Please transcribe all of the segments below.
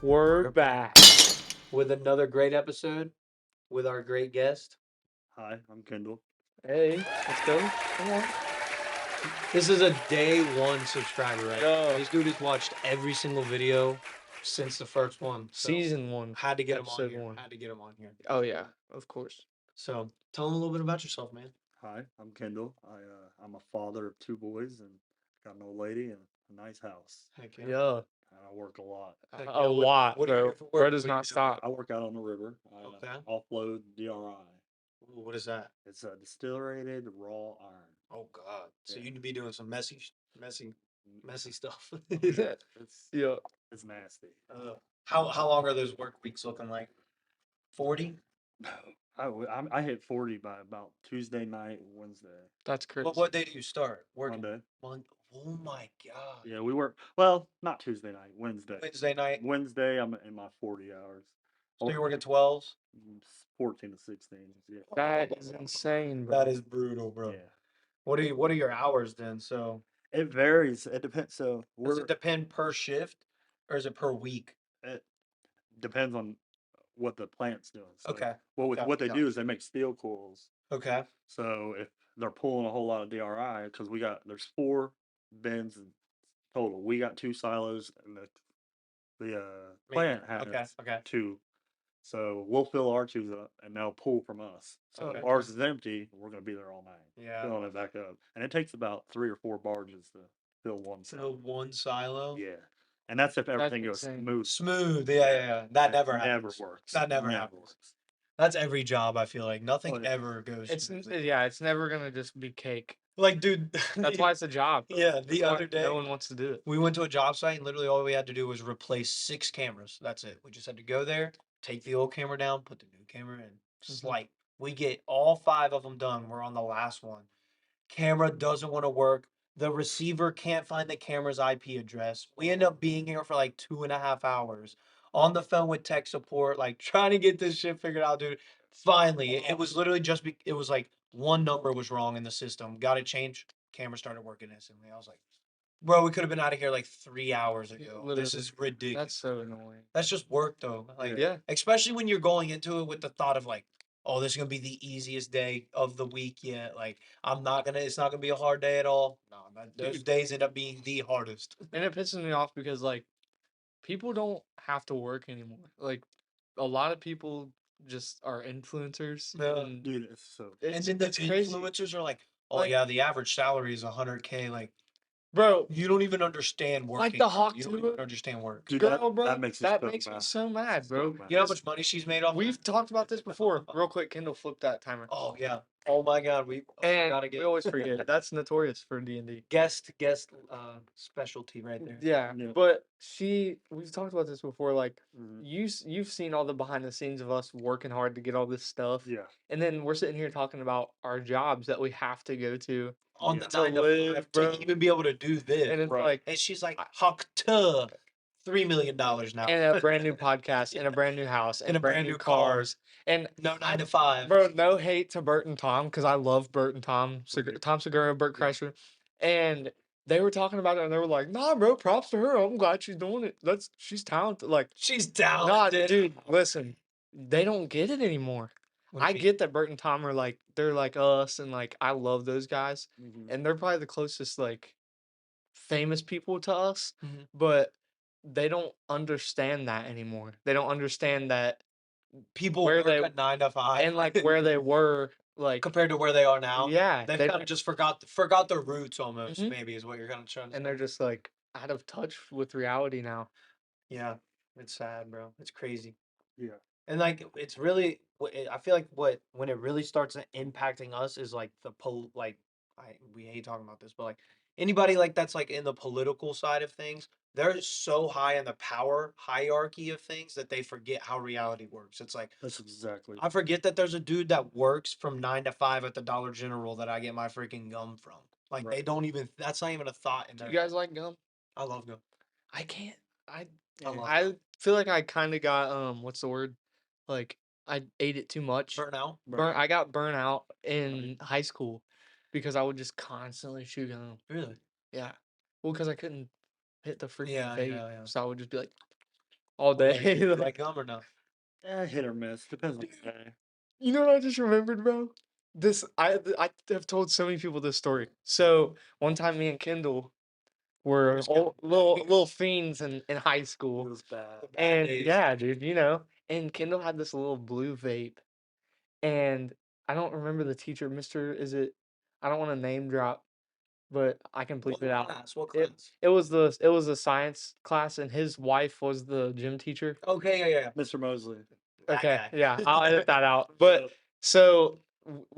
We're back with another great episode with our great guest. Hi, I'm Kendall. Hey, let's go. Come on. This is a day one subscriber, right? Yo. This dude has watched every single video since the first one. So Season 1. had to get him on episode here. 1. Had to get him on here. Oh yeah, of course. So tell him a little bit about yourself, man. Hi, I'm Kendall. I'm a father of 2 boys and got an old lady and a nice house. Heck Yeah. And I work a lot. Heck A yeah, what- lot, what do you bro. do for work? Bro What does do you not do? stop. I work out on the river. I Okay. offload DRI. Ooh, what is that? It's a distillerated raw iron. Oh God! So Yeah. you'd be doing some messy stuff. It's Yeah. it's nasty. How long are those work weeks looking like? 40? I hit 40 by about Tuesday night, Wednesday, That's crazy. What day do you start working? Monday. Oh my God! Yeah, we work. Well, not Tuesday night, Wednesday. Wednesday night. Wednesday, I'm in my 40 hours. So you're working 12s? 14 to 16. Yeah. That is insane, bro. That is brutal, bro. Yeah. What are your hours then? So It varies. It depends. So does it depend per shift or is it per week? it depends on what the plant's doing. So Okay. what Okay. what they do is they make steel coils. Okay. So if they're pulling a whole lot of DRI, because there's 4 bins in total. We got 2 silos, and the plant has Okay. 2. So we'll fill our 2s up, and they'll pull from us. So Okay. if ours is empty, we're gonna be there all night, Yeah. filling it back up, and it takes about 3 or 4 barges to fill one So silo. one silo. Yeah, and that's if everything goes insane. smooth. Smooth. Yeah. That never never happens. works. That never happens. That's every job. I feel like nothing Oh, yeah. ever goes. It's smoothly. it's never gonna just be cake. Like, dude. That's why it's a job. Bro. Yeah. That's The why other day, no one wants to do it. we went to a job site and literally all we had to do was replace 6 cameras. That's it. We just had to go there, take the old camera down, put the new camera in. Slight. We get all 5 of them done. We're on the last one. Camera doesn't want to work. The receiver can't find the camera's IP address. We end up being here for like 2.5 hours on the phone with tech support, like trying to get this shit figured out, dude. Finally, it was literally it was like one number was wrong in the system. Got it changed. Camera started working instantly. I was like, bro, we could have been out of here like 3 hours ago. This Literally. is ridiculous. That's so annoying. That's just work though. Like, Yeah. especially when you're going into it with the thought of like, oh, this is gonna be the easiest day of the week yet. Like, it's not gonna be a hard day at all. No, those days end up being the hardest. And it pisses me off because like people don't have to work anymore. Like a lot of people just are influencers. Yeah. And Dude, it's so. And then the it's crazy. influencers are like, oh Like- yeah, the average salary is 100K. Like, bro, you don't even understand working. Like the Hawk You don't Tuba? even understand work. Dude, girl, bro, that makes me so mad, bro. You know how much money she's made off? We've talked about this before. Real quick, Kendall, flip that timer. Oh yeah. Oh my God, we And gotta get we always forget. That's notorious for D&D. guest specialty right there. Yeah, Yeah. but we've talked about this before. Like Mhm. you've seen all the behind the scenes of us working hard to get all this stuff, Yeah. and then we're sitting here talking about our jobs that we have to go to, On Yeah. the To 9 to live, 5 bro. to even be able to do this. and it's Right. like And she's like, Huck to $3 million now. and a brand new podcast, and a brand new house, and And a brand new cars, and No 9 to 5. bro, no hate to Bert and Tom because I love Bert and Tom, Tom Segura, Bert Yeah. Kreischer, and they were talking about it, and they were like, "Nah, bro, props to her. I'm glad she's doing it. She's talented." Like, She's nah, talented. dude, listen, they don't get it anymore. What do I you mean? get that Bert and Tom are like they're like us, and like I love those guys, Mhm. and they're probably the closest like famous people to us, Mhm. but they don't understand that anymore. They don't understand that People where work they- at 9 to 5 and like where they were like compared to where they are now. yeah, They've they kind of just forgot their roots almost. Mhm. Maybe is what you're kind of trying to. and say. they're just like out of touch with reality now. Yeah, it's sad, bro. It's crazy. Yeah. And like it's really, I feel like when it really starts impacting us is like we hate talking about this, but like anybody like that's like in the political side of things, they're so high in the power hierarchy of things that they forget how reality works. It's like That's exactly. I forget that there's a dude that works from 9 to 5 at the Dollar General that I get my freaking gum from. Like they Right. don't even. That's not even a thought in Do their. you guys like gum? I love gum. I can't. I I love I gum. feel like I kind of got what's the word? Like I ate it too much. Burnout. I got burnt out in high school because I would just constantly chew gum. Really? Yeah. Well, because I couldn't hit the freaking Yeah, vape, yeah. so I would just be like, all Like, day. you like them or no? Hit or miss. Depends on the day. You know what I just remembered, bro? I have told so many people this story. So one time, me and Kendall were Just go little fiends in high It school, was bad. bad and days. yeah, dude, you know. And Kendall had this little blue vape, and I don't remember the teacher, Mister. Is it? I don't want to name drop, but I can bleep What it out. class? What It class? it was a science class, and his wife was the gym teacher. Okay, yeah. Mr. Mosley. That Okay, guy. yeah, I'll edit that out. But Yep. so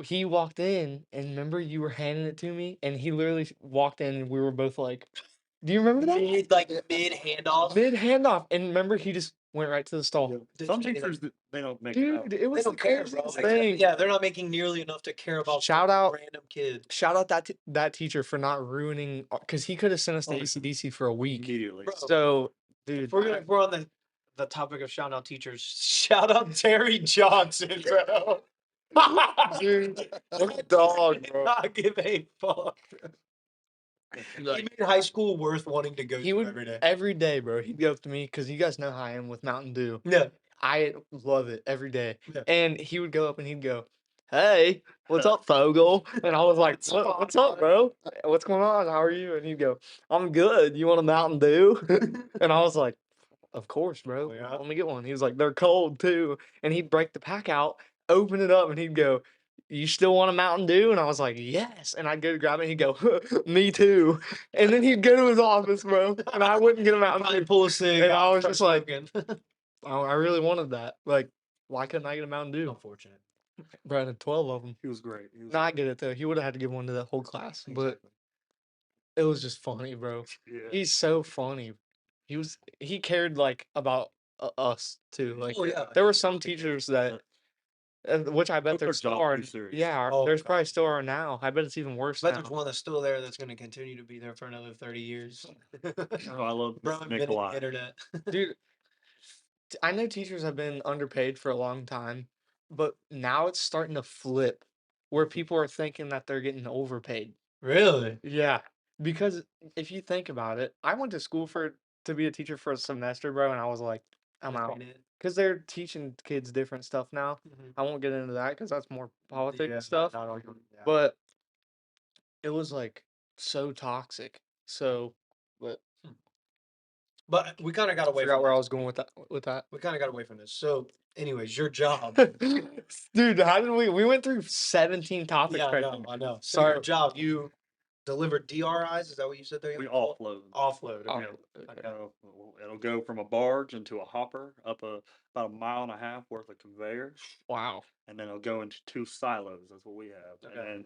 he walked in, and remember you were handing it to me, and he literally walked in, and we were both like, "Do you remember that?" Mid handoff. Mid handoff, and remember he just went right to the stall. Did Some you say that? teachers, they don't make it out. Dude, it They was the don't care, bro. craziest Like, thing. yeah, they're not making nearly enough to care about Shout some out- random kid. Shout out that teacher for not ruining, because he could have sent us to ACDC for a week. Immediately. Bro. So, dude, If we're on the topic of shout out teachers, shout out Terry Johnson, bro. dude, what a dog, Did bro. not give a fuck. He Like, made high school worth wanting to go he to would every day. bro. He'd go up to me because you guys know how I am with Mountain Dew. Yeah. I love it every day. Yeah. And he would go up and he'd go, "Hey, what's up, Fogel?" And I was like, What's up, bro? What's going on? How are you?" And he'd go, "I'm good. You want a Mountain Dew?" And I was like, "Of course, bro. Oh, yeah? Let me get one." He was like, "They're cold too." And he'd break the pack out, open it up, and he'd go, "You still want a Mountain Dew?" And I was like, "Yes." And I'd go to grab it, and he'd go, "Me too." And then he'd go to his office, bro, and I wouldn't get a Mountain Probably Dew. pull a cig. And I out, was start just like, smoking. I really wanted that. Like, why couldn't I get a Mountain Dew? Unfortunate. Bro, I had 12 of them. He was great. He was No, I get it though. He would have had to give one to the whole class, but Exactly. it was just funny, bro. yeah. He's so funny. He cared like about us too. Like, Oh, yeah. there were some teachers that, which I bet Took their there still job are. too serious. Yeah, Oh, there's God. probably still are now. I bet it's even worse But now. there's one that's still there that's going to continue to be there for another 30 years. Oh, I love Bro, Mr. invented the Nikolai. internet. Dude, I know teachers have been underpaid for a long time, but now it's starting to flip where people are thinking that they're getting overpaid. Really? Yeah, because if you think about it, I went to school to be a teacher for a semester, bro, and I was like, I'm out. Because they're teaching kids different stuff now. Mhm. I won't get into that because that's more politics Yeah, stuff. not all your- yeah. But it was like so toxic. So, but But we kind of got away forgot from where I this. was going with that. We kind of got away from this. So, anyways, your job. Dude, how did we went through 17 topics Yeah, right I know. So Sorry. your job, you deliver DRIs. Is that what you said there? We offload. Offload. Oh, Okay. okay. It'll go from a barge into a hopper up about a mile and a half worth of conveyor, Wow. and then it'll go into 2 silos. That's what we have, Okay. and then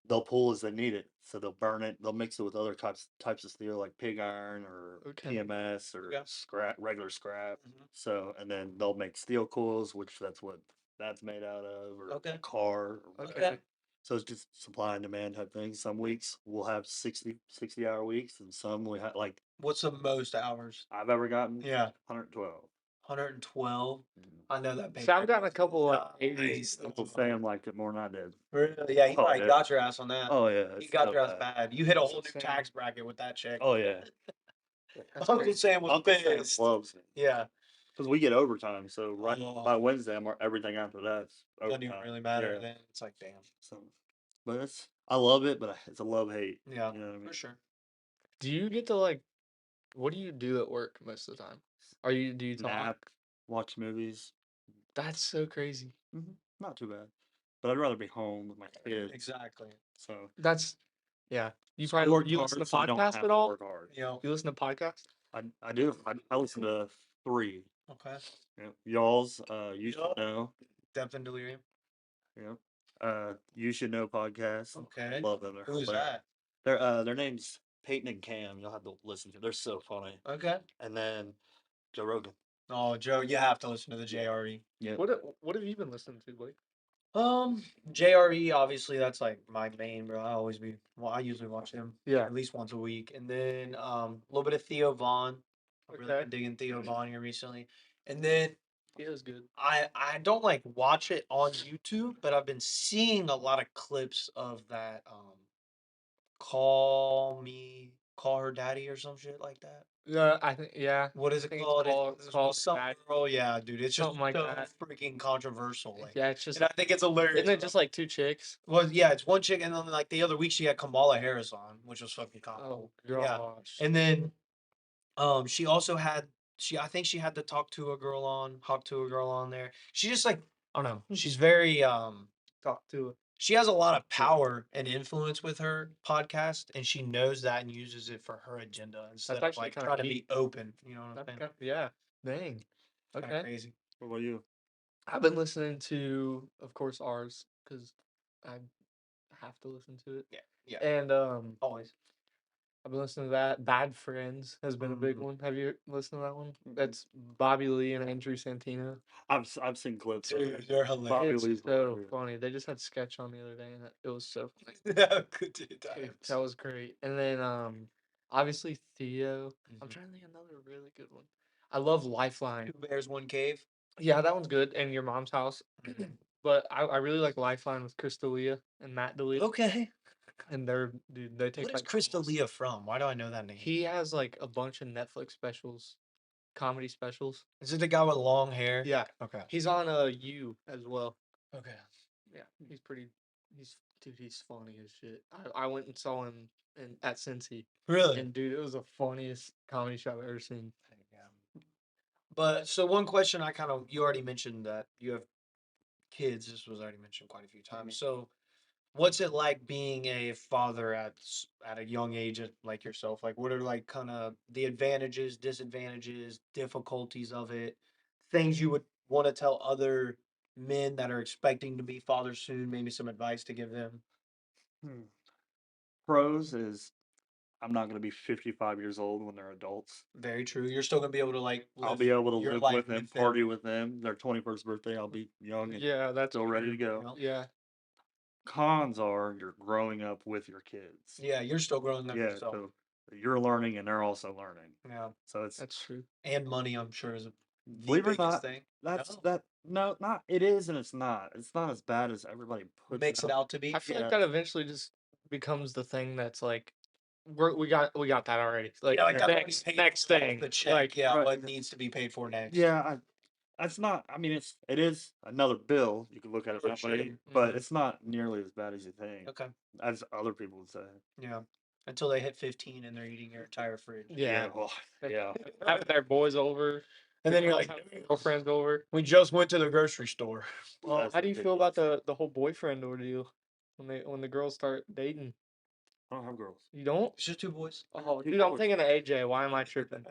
they'll pull as they need it. So they'll burn it. They'll mix it with other types of steel like pig iron or Okay. PMS or Okay. scrap, regular scrap. Mhm. So and then they'll make steel coils, which that's what that's made out of, or Okay. a car. Or Okay. So it's just supply and demand type thing. Some weeks we'll have 60-hour weeks, and some we have like What's the most hours? I've ever gotten. Yeah. 112. 112. I know that. So I've gotten a couple like Nice. 80s. Uncle Sam liked it more than I did. Really? Yeah, he Oh, probably yeah. got your ass on that. Oh yeah, He it's got so your ass bad. bad. You hit a That's whole new insane. tax bracket with that check. Oh yeah, That's Uncle crazy. Sam was Uncle Sam pissed. loves it Yeah. because we get overtime. So right Oh. by Wednesday, everything after that's Doesn't even overtime. really matter Yeah. then. It's like, damn. So, but I love it, but it's a love hate. Yeah, You know what I mean? for sure. Do you get to like, what do you do at work most of the time? Do you talk? Nap, watch movies. That's so crazy. Not too bad, but I'd rather be home with my kids. Exactly. So That's, yeah. You I work you listen to hard, so I don't podcasts have at to all? work hard. You know. You listen to podcasts? I do. I listen to 3. Okay. Yeah. Y'all's you should Yup. know. Depth and delirium. Yeah. You should know podcast. Okay. Love them. They're Who's hilarious. that? Their name's Peyton and Cam. You'll have to listen to. They're so funny. Okay. And then Joe Rogan. Oh, Joe, you have to listen to the JRE. Yeah. What have you been listening to, Blake? JRE, obviously that's like my main, bro. I usually watch him Yeah. at least once a week. And then a little bit of Theo Vaughn. I've really Okay. been digging Theo Vaughn here recently. And then He is good. I don't like watch it on YouTube, but I've been seeing a lot of clips of that call her daddy or some shit like that. Yeah, I think What is I it think called? it's called Some Bad. girl, yeah, dude. It's just Something like so that. freaking controversial. Like, Yeah, it's just and I think it's hilarious. isn't it just like two chicks? Well, yeah, it's one chick, and then like the other week she had Kamala Harris on, which was fucking comical. Oh gosh. And then she also had I think she had to talk to a girl on there. She just like I don't know. She's very Talk to it. she has a lot of power and influence with her podcast, and she knows that and uses it for her agenda instead of actually like kinda trying to neat. be open. You know what I'm That's saying? kind yeah. Dang. Kind of Okay. crazy. What about you? I've been listening to, of course, ours because I have to listen to it. Yeah, yeah, And always. I've been listening to that. Bad Friends has been a big one. Have you listened to that one? That's Bobby Lee and Andrew Santino. I've seen clips. Of Dude, it. they're hilarious. Bobby It's Lee's so hilarious. funny. They just had sketch on the other day, and it was so funny. Good Dude, times. that was great. And then obviously Theo. I'm Mhm. trying to think of another really good one. I love Lifeline. Two Bears, One Cave. Yeah, that one's good. And Your Mom's House. Mhm. But I really like Lifeline with Chris D'Elia and Matt D'Elia. Okay. And they're dude, they take What is like Chris D'Elia from? Why do I know that name? he has like a bunch of Netflix specials, comedy specials. Is it the guy with long hair? Yeah. Okay. He's on You as well. Okay. Yeah. He's funny as shit. I went and saw him at Cincy. Really? And dude, it was the funniest comedy show I've ever seen. Yeah. But so one question you already mentioned that you have kids. This was already mentioned quite a few times. So what's it like being a father at a young age like yourself? Like what are like kind of the advantages, disadvantages, difficulties of it? Things you would want to tell other men that are expecting to be fathers soon, maybe some advice to give them. Hmm. Pros is I'm not going to be 55 years old when they're adults. Very true. You're still gonna be able to like I'll live be able to your live life with them, with them. party with them. Their 21st birthday, I'll be young and Yeah, that's still ready to go. You know? yeah. Cons are you're growing up with your kids. Yeah, you're still growing up Yeah, yourself. so you're learning and they're also learning. Yeah. So it's That's true. And money, I'm sure, is the believe it or biggest not, thing. that's No. that no, not it is and it's not. It's not as bad as everybody puts Makes it out to be. I feel Yeah. like that eventually just becomes the thing that's like we got that already. Like Yeah, like that already next paid next for off thing. the check. Like Yeah, Right. what needs to be paid for next. Yeah, that's not. I mean, it is another bill. You could look at it For that sure. way, but Mhm. it's not nearly as bad as you think, Okay. as other people would say. Yeah. Until they hit 15 and they're eating your entire fridge. yeah. Well, yeah. Having their boys over. And then you're girls like, having their girlfriends over. we just went to the grocery store. Well, That's how do you feel about ridiculous. the whole boyfriend ordeal when the girls start dating? I don't have girls. You don't? It's just two boys. Oh, Two dude, I'm boys. thinking of AJ. Why am I tripping?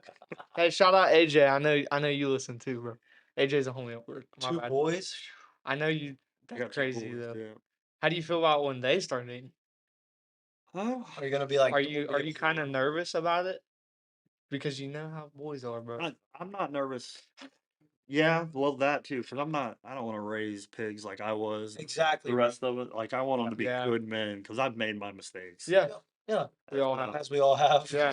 Hey, shout out AJ. I know you listen too, bro. AJ's a homie over. My Two bad. boys. I know you. I That's got two crazy boys, though. yeah. How do you feel about when they start dating? Huh? Are you gonna be like? Are you kind of nervous about it? Because you know how boys are, bro. I'm not nervous. Yeah, well, that too, because I don't want to raise pigs like I was. Exactly. The rest of it, like I want them to be Yeah. good men, because I've made my mistakes. Yeah, Yeah. we all Uh, have. As we all have. Yeah.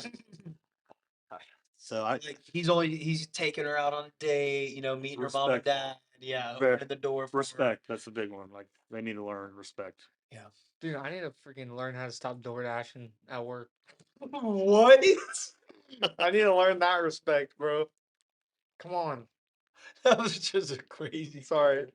So I Like he's taking her out on a date, meeting her mom and Respect. dad. Yeah, Ver- opening the door for her. respect. That's the big one. Like they need to learn respect. Dude, I need to freaking learn how to stop door dashing at work. What? I need to learn that respect, bro. Come on. That was just a crazy. Sorry.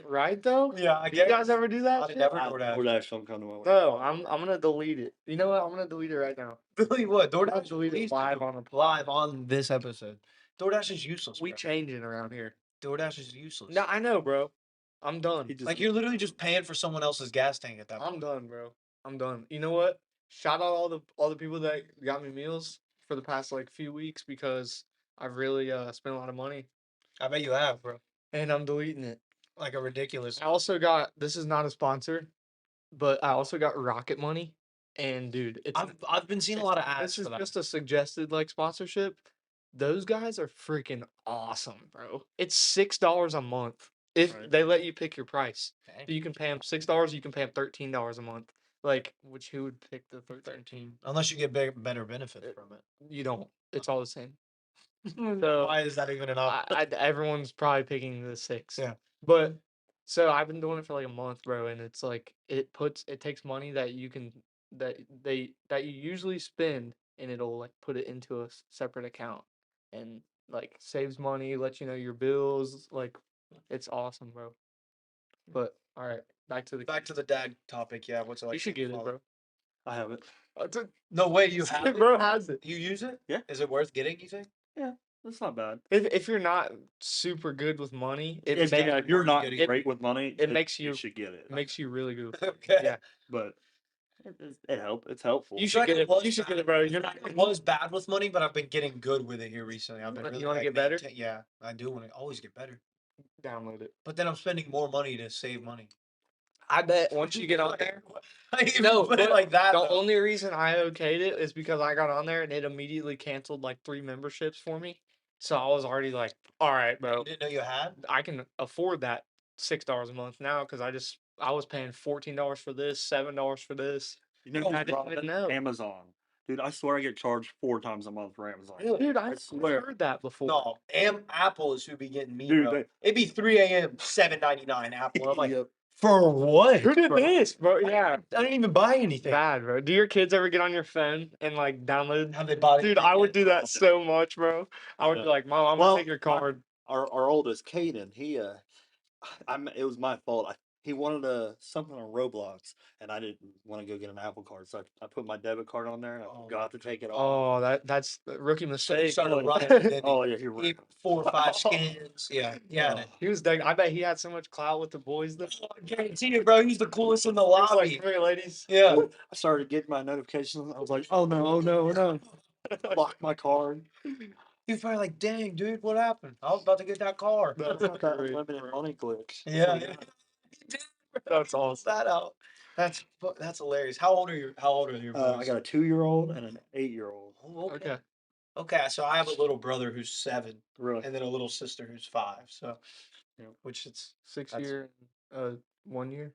Right though? Yeah, I Do you guess. guys ever do that I've shit? never I, DoorDash. DoorDash don't come to my way. No, I'm gonna delete it. You know what? I'm gonna delete it right now. Really, what? I'm gonna DoorDash delete it please live do. on a live on this episode. DoorDash is useless. We bro. changing around here. DoorDash is useless. No, I know, bro. I'm done. He just Like you're literally just paying for someone else's gas tank at that point. I'm done, bro. I'm done. You know what? Shout out all the people that got me meals for the past like few weeks because I've really spent a lot of money I bet you have, bro. and I'm deleting it. Like a ridiculous. I also got this is not a sponsor, but I also got Rocket Money, and dude, I've been seeing a lot of ads this is for that. just a suggested like sponsorship. Those guys are freaking awesome, bro. It's $6 a month if Right. they let you pick your price. Okay. So you can pay them $6. You can pay them $13 a month. Like, which who would pick the 13? Unless you get better benefits from it. You don't. It's all the same. So why is that even an option? Everyone's probably picking the 6. Yeah. But so I've been doing it for like a month, bro, and it's like it takes money that you can that you usually spend and it'll like put it into a separate account, and like saves money, lets you know your bills. Like, it's awesome, bro. But all right, back to the Back to the dad topic. Yeah, what's it like? You should being a get it, father? bro. I have it. No way, you have it? Bro has it. You use it? Yeah. Is it worth getting? You think? Yeah, that's not bad. If you're not super good with money, it If, makes if you're worth not getting. great with money, it makes you you- should get it. makes you really good. With money. Okay. Yeah, But it's helpful. you feel should like get I it. was You should get bad. it, bro. You're not. I was bad with money, but I've been getting good with it here recently. I've been You really wanna like, get better? Yeah, I do want to always get better. Download it. But then I'm spending more money to save money. I bet once you get on there. I didn't even No, put it but like that. The though. only reason I okayed it is because I got on there and it immediately canceled like 3 memberships for me. So I was already like, all right, bro, You didn't know you had? I can afford that $6 a month now because I was paying $14 for this, $7 for this. You know, I who's didn't dropping even it? know. Amazon. Dude, I swear I get charged 4 times a month for Amazon. Really? Dude, I swear. heard that before. No, Apple is who be getting me, Dude, bro. It'd be 3 a.m. $7.99 Apple. I'm like, Yep. for what? Who did bro? this, bro? Yeah, I didn't even buy anything. bad, bro. Do your kids ever get on your phone and like download? Have they bought Dude, anything I would yet? do that so much, bro. I would be Yeah. like, Mom, I'm Well, gonna take your card. Our oldest, Caden, it was my fault. He wanted something on Roblox, and I didn't want to go get an Apple Card, so I put my debit card on there, and I Oh, forgot to take it off. Oh, that's a rookie So you mistake. started running, and then Oh yeah, he he ran. 4 or 5 scans. Yeah, yeah. Oh. He was dang. I bet he had so much clout with the boys. Though. I guarantee you, bro. He's the coolest in the He was lobby. like, "Come here, ladies." Yeah. I started getting my notifications. I was like, oh no, oh no, oh no. Lock my card. He's probably like, dang, dude, what happened? I was about to get that car. That's Got that great, unlimited bro. money glitch. Yeah. yeah. That's awesome. That out. That's hilarious. How old are your boys? I got a 2-year-old and an 8-year-old. Oh, okay. Okay. Okay, so I have a little brother who's 7, Really? and then a little sister who's 5. So, Yeah. which it's 6 That's- year, 1 year,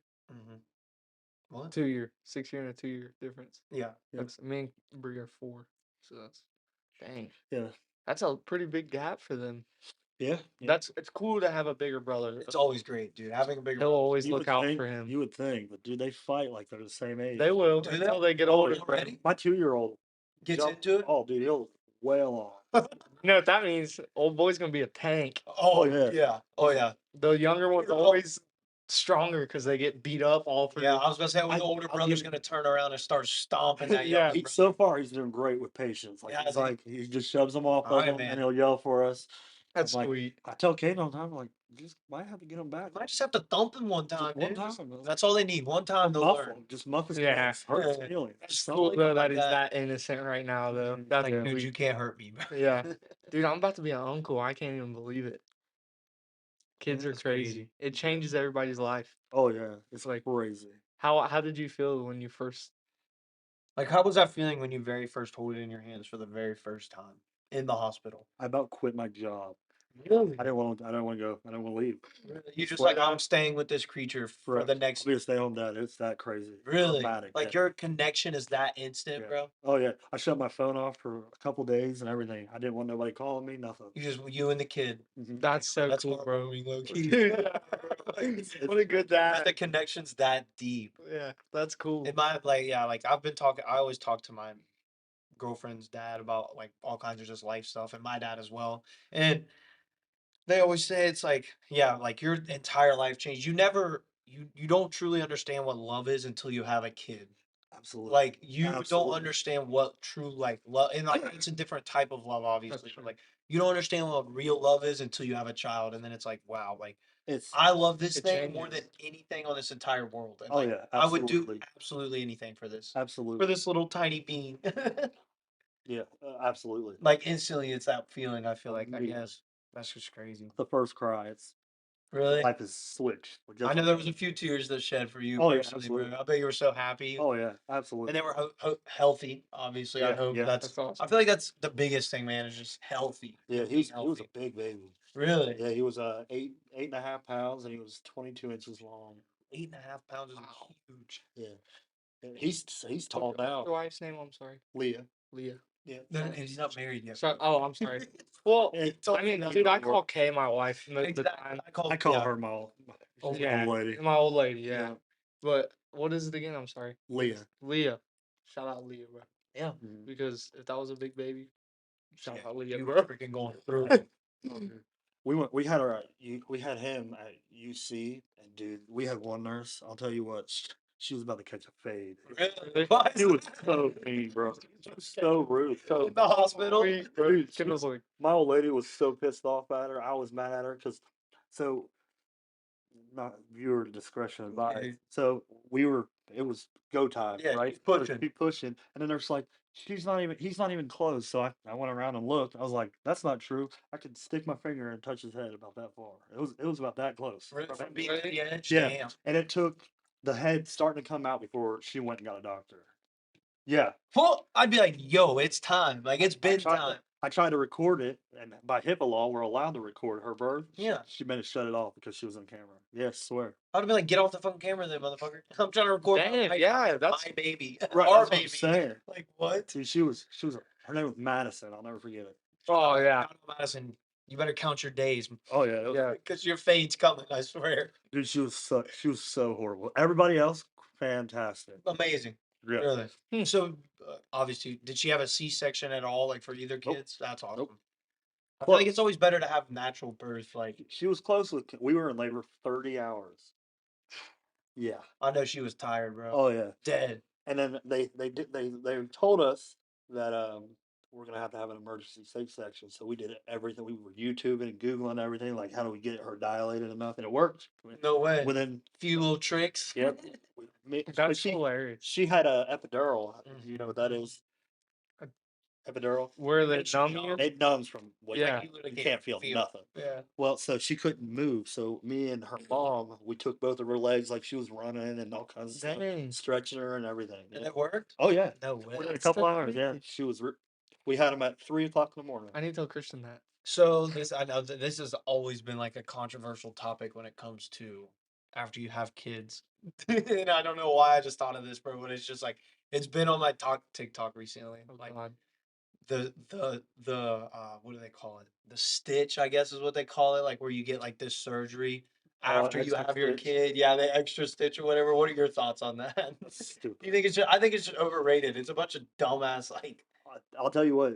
what? 2 year, 6 year and a 2 year difference. Yeah. Yeah. That's me and Brie are 4, so that's dang. Yeah. That's a pretty big gap for them. Yeah. It's cool to have a bigger brother. It's always great, dude. Having a bigger He'll always You look would out think- for him. You would think, but dude, they fight like they're the same age. They will Do they? until they get Oh, older. yeah. already My 2-year-old gets jump- into it. Oh, dude, he'll wail on. You know what that means? Old boy's gonna be a tank. Oh yeah. yeah. Oh yeah. The younger one's Oh. always stronger because they get beat up all through. Yeah, I was gonna say, I- the older I'll brother's give- gonna turn around and start stomping that Yeah. younger So far, he's doing great with patience. Like Yeah, he's I like he just shoves them off of Alright, him, man. and he'll yell for us. That's I'm like, sweet. I tell Kate all the time, like, just might have to get him back. Might just have to thump him one Just time, one dude. Just- time. That's all they need. One time they'll Muff learn. him, just muff his Yeah. face, hurt his Yeah. feelings. That's Just Cool like though him that like he's that. that innocent right now though. Mhm. That's Like, dude, sweet. you can't hurt me, bro. Yeah. Dude, I'm about to be an uncle. I can't even believe it. Kids are That's crazy. crazy. It changes everybody's life. Oh yeah, it's Like- like crazy. How did you feel when you first? Like, how was that feeling when you very first hold it in your hands for the very first time in the hospital? I about quit my job. Really? I didn't want to. I don't want to go. I don't want to leave. You just Swear like, to I'm God. staying with this creature for Correct. the next. I'll be a stay-home dad. It's that crazy. Really? Dramatic, Like yeah. your connection is that instant, Yeah. bro. Oh yeah, I shut my phone off for a couple days and everything. I didn't want nobody calling me. Nothing. You and the kid. Mhm. That's so That's cool, bro. heartwarming, low key. Dude, what a good That the dad. connection's that deep. Yeah, that's cool. In my like I've been talking. I always talk to my girlfriend's dad about like all kinds of just life stuff, and my dad as well. And they always say it's like, yeah, like your entire life changed. You don't truly understand what love is until you have a kid. Absolutely. Like you don't Absolutely. understand what true like love, and like it's a different type of love, obviously. true. But like you don't understand what real love is until you have a child, and then it's like, wow, like It's. I love this It thing more than changes. anything on this entire world. And Oh like, yeah. I would do Absolutely. absolutely anything for this, Absolutely. for this little tiny being. Yeah. Absolutely. Like instantly, it's that feeling. I feel like I Immediately. guess that's just crazy. The first cry. It's Really, life is switched. I know there was a few tears that shed for you Oh, yeah, personally, bro. absolutely. I bet you were so happy, Oh yeah. Absolutely. and they were healthy. Obviously, I Yeah, hope yeah. that's. That's awesome. I feel like that's the biggest thing, man. Is just healthy. Yeah. being He was a healthy. big baby. Really, Yeah. He was 8.5 pounds and he was 22 inches long. 8.5 pounds is Wow. huge. Yeah. And he's tall What's your now. wife's name? I'm sorry, Leah. Leah. Yeah. And he's not married yet. So, oh, I'm sorry. Well, Yeah, I mean, dude, I call Kay my wife most of the Exactly. time. I I call yeah. her my old Yeah, lady. my old lady. Yeah. Yeah. But what is it again? I'm sorry. Leah. Leah. Shout out Leah, bro. Yeah. because if that was a big baby, Yeah, probably you get were bro. freaking going through. We had our we had him at UC, and dude, we had one nurse. I'll tell you what, she was about to catch a fade. Really? Why is She was that? so mean, bro. She was so rude. So In the hospital. dude, Kid was like, my old lady was so pissed off at her. I was mad at her because so not viewer discretion advised. Okay. So it was go time, Yeah, right? she's So pushing. she pushing, and then there's like, he's not even close. So I went around and looked. I was like, that's not true. I could stick my finger and touch his head about that far. It was about that close. From being at the edge. Yeah, Damn. and it took the head starting to come out before she went and got a doctor. Yeah, Well, I'd be like, yo, it's time. Like it's been time. I tried to record it, and by HIPAA law, we're allowed to record her birth. Yeah. She made to shut it off because she was on camera. Yes, swear. I'd be like, get off the fucking camera, then, motherfucker. I'm trying to record. Damn, my yeah, wife, that's- my baby. Right, Our that's what I'm baby. saying. Like what? Dude, her name was Madison. I'll never forget it. oh yeah, Madison, you better count your days Oh yeah, it was, yeah. because your fade's coming. I swear. dude, she was so horrible. Everybody else, fantastic. Amazing. Yeah. Really. So obviously, did she have a C-section at all? Like for either Nope. kids? That's awesome. Nope. I feel like it's always better to have natural birth. Like She was close with. We were in labor 30 hours. Yeah. I know she was tired, bro. Oh yeah. Dead. And then they told us that we're gonna have to have an emergency C-section. So we did everything. We were YouTubing and Googling everything, like how do we get her dilated enough, and it worked. No way. Within Few little tricks. yep. But That's hilarious. she had a epidural. Mhm. You know what that is? Epidural. Where they It's numb numb. you? It numbs from what Yeah. You you literally can't feel nothing. Yeah. Well, so she couldn't move. So me and her mom, we took both of her legs like she was running and all kinds of stuff, Dang. stretching her and everything. And Yeah. it worked? Oh yeah, No way. within a That's couple so hours. Yeah, crazy. she was. We had them at 3 o'clock in the morning. I need to tell Christian that. So this I know that this has always been like a controversial topic when it comes to after you have kids. And I don't know why I just thought of this, bro, but it's just like it's been on my TikTok recently. Oh, Like God. the what do they call it? The stitch, I guess is what they call it, like where you get like this surgery after you extra have your stitch. kid. Yeah, the extra stitch or whatever. What are your thoughts on that? Stupid. You think it's I think it's just overrated. It's a bunch of dumbass like I'll tell you what.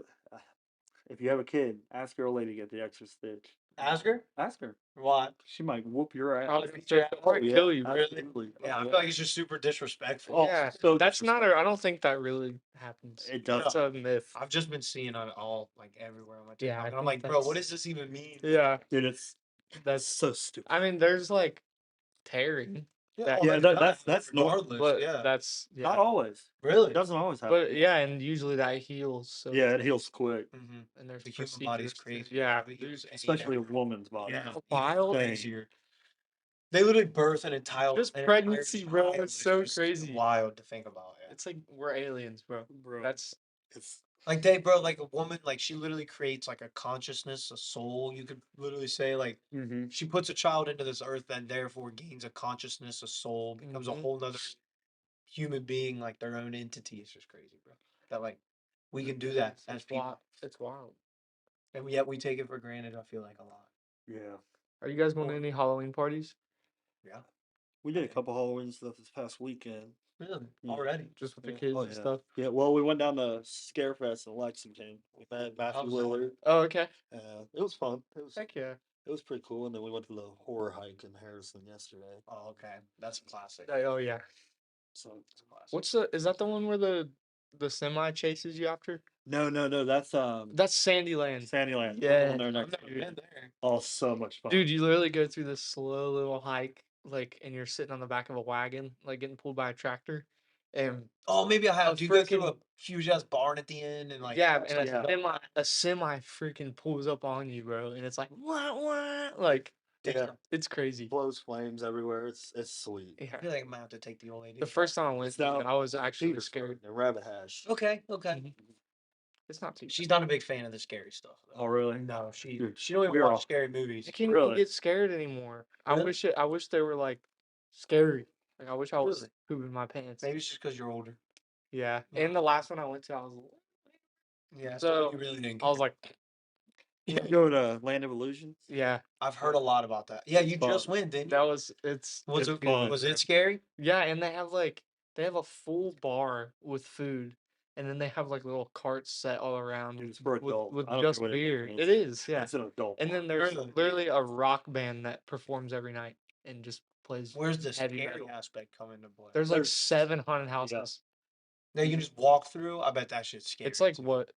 If you have a kid, ask your old lady to get the extra stitch. ask her? Ask her. Why? She might whoop your ass. I was gonna say, Yeah. that might kill you. Really? Absolutely. Yeah, I Oh, feel like it's just super disrespectful. Oh, Yeah, so that's not a. I don't think that really happens. It does. That's a myth. I've just been seeing it all like everywhere on my TikTok. Yeah, I and I'm think like, bro, what that's- does this even mean? Yeah, Dude, it's that's. so stupid. I mean, there's like tearing, Yeah, Yeah, that's normal, regardless. but yeah, that's yeah. Not always. really. It doesn't always happen. But yeah, and usually that heals. So Yeah, it heals quick, Mm-hmm. and there's The human body's procedures to- crazy. Yeah, It heals any- especially a woman's body. yeah, Wild. Thing. crazier. They literally birth an entire Just an pregnancy, entire bro, child. it's so just crazy. wild to think about. Yeah. It's like we're aliens, bro. Bro, That's it's Like they, bro, like a woman, like she literally creates like a consciousness, a soul. You could literally say like she puts a child into this earth and therefore gains a consciousness, a soul, becomes a Mhm. whole nother human being, like their own entity. It's just crazy, bro. That like we can do that as it's people, wild. It's wild. and yet we take it for granted. I feel like a lot. yeah. Are you guys going to any Halloween parties? Yeah, We did a couple Halloween stuff this past weekend. really, Yeah. already. Just with the Yeah. kids Oh, and yeah. stuff? Yeah, well, we went down to Scarefest in Lexington. We met Matthew How's that? Lillard. Oh, okay. It was fun. Heck yeah. It was pretty cool. And then we went to the horror hike in Harrison yesterday. Oh, okay, that's a classic. Oh yeah. So That's a classic. What's the? Is that the one where the semi chases you after? no, that's That's Sandyland. Sandyland. Yeah. We're there I've next never week. been there. Oh, so much fun. Dude, you literally go through this slow little hike, like, and you're sitting on the back of a wagon, like getting pulled by a tractor, and Oh, maybe I have. A Do you go through a freaking- huge ass barn at the end and like? yeah, it's and like- a semi freaking pulls up on you, bro, and it's like what, like Yeah. it's crazy. Blows flames everywhere. It's sweet. I Yeah. feel like I'm gonna have to take the old lady. The first time I went, It's down and I was actually Petersburg scared. and Rabbit Hash. Okay, okay. Mhm. It's not too. She's not a big fan of the scary stuff. Though. Oh, really? No, she Dude, she don't even we're watch all- scary movies. I can't Really? even get scared anymore. Really? I wish they were like scary. Like I wish I was Really? pooping my pants. Maybe it's just because you're older. Yeah. And the last one I went to, I was Yeah. So, you really didn't. I was like, You go to Land of Illusions? yeah, I've heard a lot about that. Yeah, you Fun. just went, didn't you? that was it's Was it's it good. was it scary? Yeah, and they have a full bar with food, and then they have like little carts set all around Dude, it's for adults. with I don't just care what beer. it It is. is, yeah. It's an adult. And then bar. there's Really? literally a rock band that performs every night and just plays Where's the heavy scary metal. aspect come into play? There's like There's- 7 haunted houses. That you can just walk through. I bet that shit's scary. It's like too. what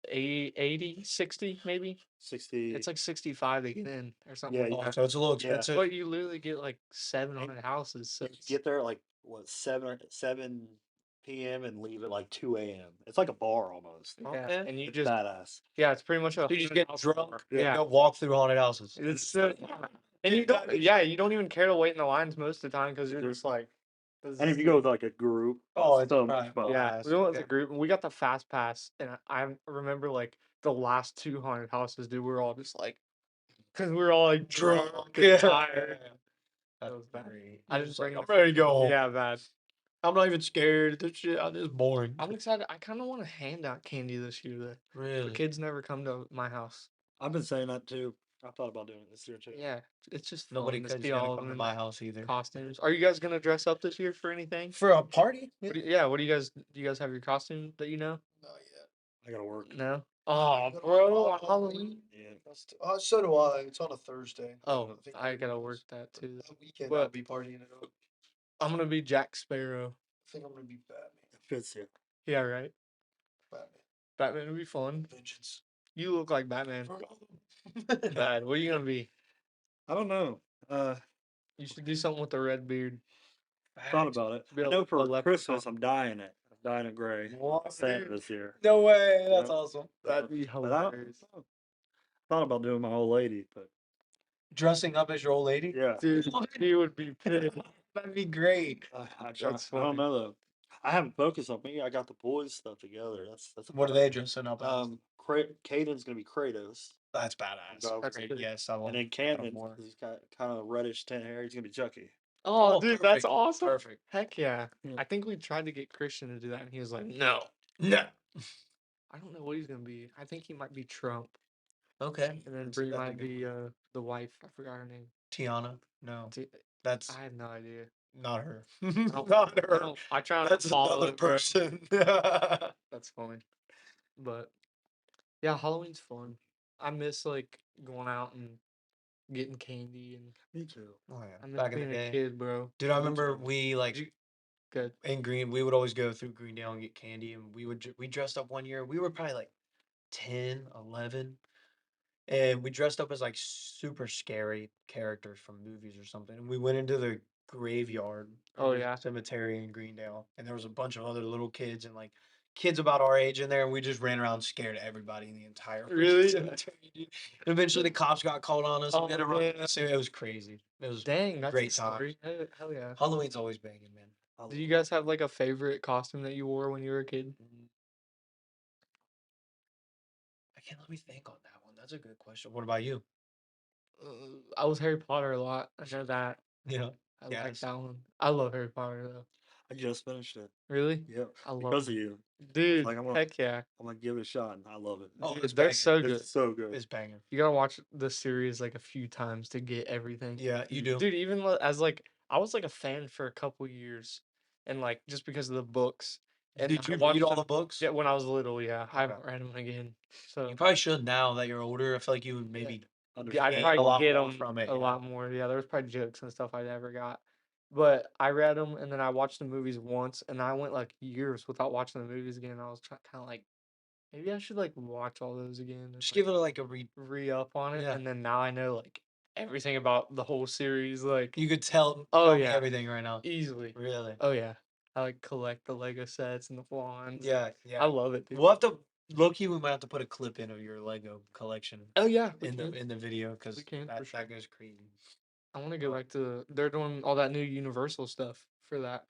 80, 60 maybe. 60. It's like 65 to get in or something Yeah, like Oh, that. so it's a little Yeah. expensive. But you literally get like 7 haunted houses. So you it's, get there at like what 7 p.m. and leave at like 2 a.m. It's like a bar almost. yeah, Okay. and you It's just badass. yeah, it's pretty much a So you just haunted get house drunk. bar. Yeah. Yeah, Go walk through haunted houses. it's and you don't you don't even care to wait in the lines most of the time because you're just like. This And if is you go with like a group, Oh, it's so probably much fun. Yeah, blast. we went as Yeah. a group and we got the fast pass, and I remember like the last 2 haunted houses, dude. We were all just like, because we were all like drunk and Yeah. tired. That's That was bad. great. I You're just like, bring I'm the ready to go home. Yeah, bad. I'm not even scared. This shit, this is boring. I'm excited. I kind of want to hand out candy this year. The Really? kids never come to my house. I've been saying that too. I thought about doing it this year too. Yeah, it's just Nobody fun to could see gonna all of come them to in my house either. costumes. Are you guys gonna dress up this year for anything? For a party? Yeah. Yeah. What do you guys? Do you guys have your costume that you know? Not yet. I gotta work. No. Oh, bro, on Halloween. Yeah. So do I. It's on a Thursday. Oh, I gotta work that too. That weekend But- I'll be partying it up. I'm gonna be Jack Sparrow. I think I'm gonna be Batman. It fits you. Yeah, right. Batman. Batman would be fun. Vengeance. You look like Batman. For Gotham. Bad. What are you gonna be? I don't know. You should do something with the red beard. Thought about it. Be I a- know a for leprechaun. Christmas I'm dyeing it. I'm dyeing it gray. What, Santa dude? this year. No way. That's Yeah. awesome. That'd be But I hilarious. thought about doing my old lady, but Dressing up as your old lady? yeah. Dude, he would be pissed. That'd be great. I try. That's I don't funny. know though. I haven't focused on me. I got the boys stuff together. That's What are they dressing up as? Caden's gonna be Kratos, That's badass. Go That's great. good. Yes, I love and then that Camden, more. because he's got kind of reddish tint hair, he's gonna be Chucky. Oh, Oh, dude, that's perfect. awesome. Perfect. Heck yeah. Yeah. I think we tried to get Christian to do that, and he was like, no. No. I don't know what he's gonna be. I think he might be Trump, Okay. and then That's- Brie that's a might good be one. the wife. I forgot her name. Tiana. No, T- that's I have no idea. not her. don't- Not I, her. don't, I try not That's to follow another it, bro. person. That's funny. But yeah, Halloween's fun. I miss like going out and getting candy, and Me too. Oh I yeah. miss Back in being the a day. kid, bro. Dude, I remember we like Good. in Green. We would always go through Greendale and get candy, and we dressed up one year. We were probably like 10, 11. And we dressed up as like super scary characters from movies or something. And we went into the graveyard. Oh, the yeah. cemetery in Greendale. And there was a bunch of other little kids and like kids about our age in there. And we just ran around and scared everybody in the entire freaking Really? cemetery, dude. And eventually the cops got called on us. And we had to Oh, run. man. It was crazy. It was Dang, that's great a times. story. Hell yeah. Halloween's always banging, man. Do you guys have like a favorite costume that you wore when you were a kid? I can't let me think on that one. That's a good question. What about you? I was Harry Potter a lot. I know that. Yeah. I like Yes. that one. I love Harry Potter though. I just finished it. Really? Yeah. I love Because it. of you. Dude, Like, heck yeah. I'm gonna give it a shot and I love it. Oh, Dude, it's they're banging. so good. It's so good. It's banging. You gotta watch the series like a few times to get everything. Yeah, you do. Dude, even as like I was like a fan for a couple years, and like just because of the books. And Did I you read watched all them- the books? Yeah, when I was little, yeah. I Okay. haven't read them again. So You probably should now that you're older. I feel like you would maybe yeah, I'd gain probably a lot get more them from it. a lot more. Yeah, there was probably jokes and stuff I never got. But I read them and then I watched the movies once, and I went like years without watching the movies again. I was kind of like, maybe I should like watch all those again. And, Just like, give it like a read. re up on it, Yeah. and then now I know like everything about the whole series, like You could tell. Oh, tell me yeah. everything right now. easily. Really? Oh yeah, I like collect the Lego sets and the wands. Yeah, I yeah. love it, dude. We'll have to low key. We might have to put a clip in of your Lego collection Oh yeah, we in can. the video because We can, for that sure. that goes crazy. I want to go back to. They're doing all that new Universal stuff for that.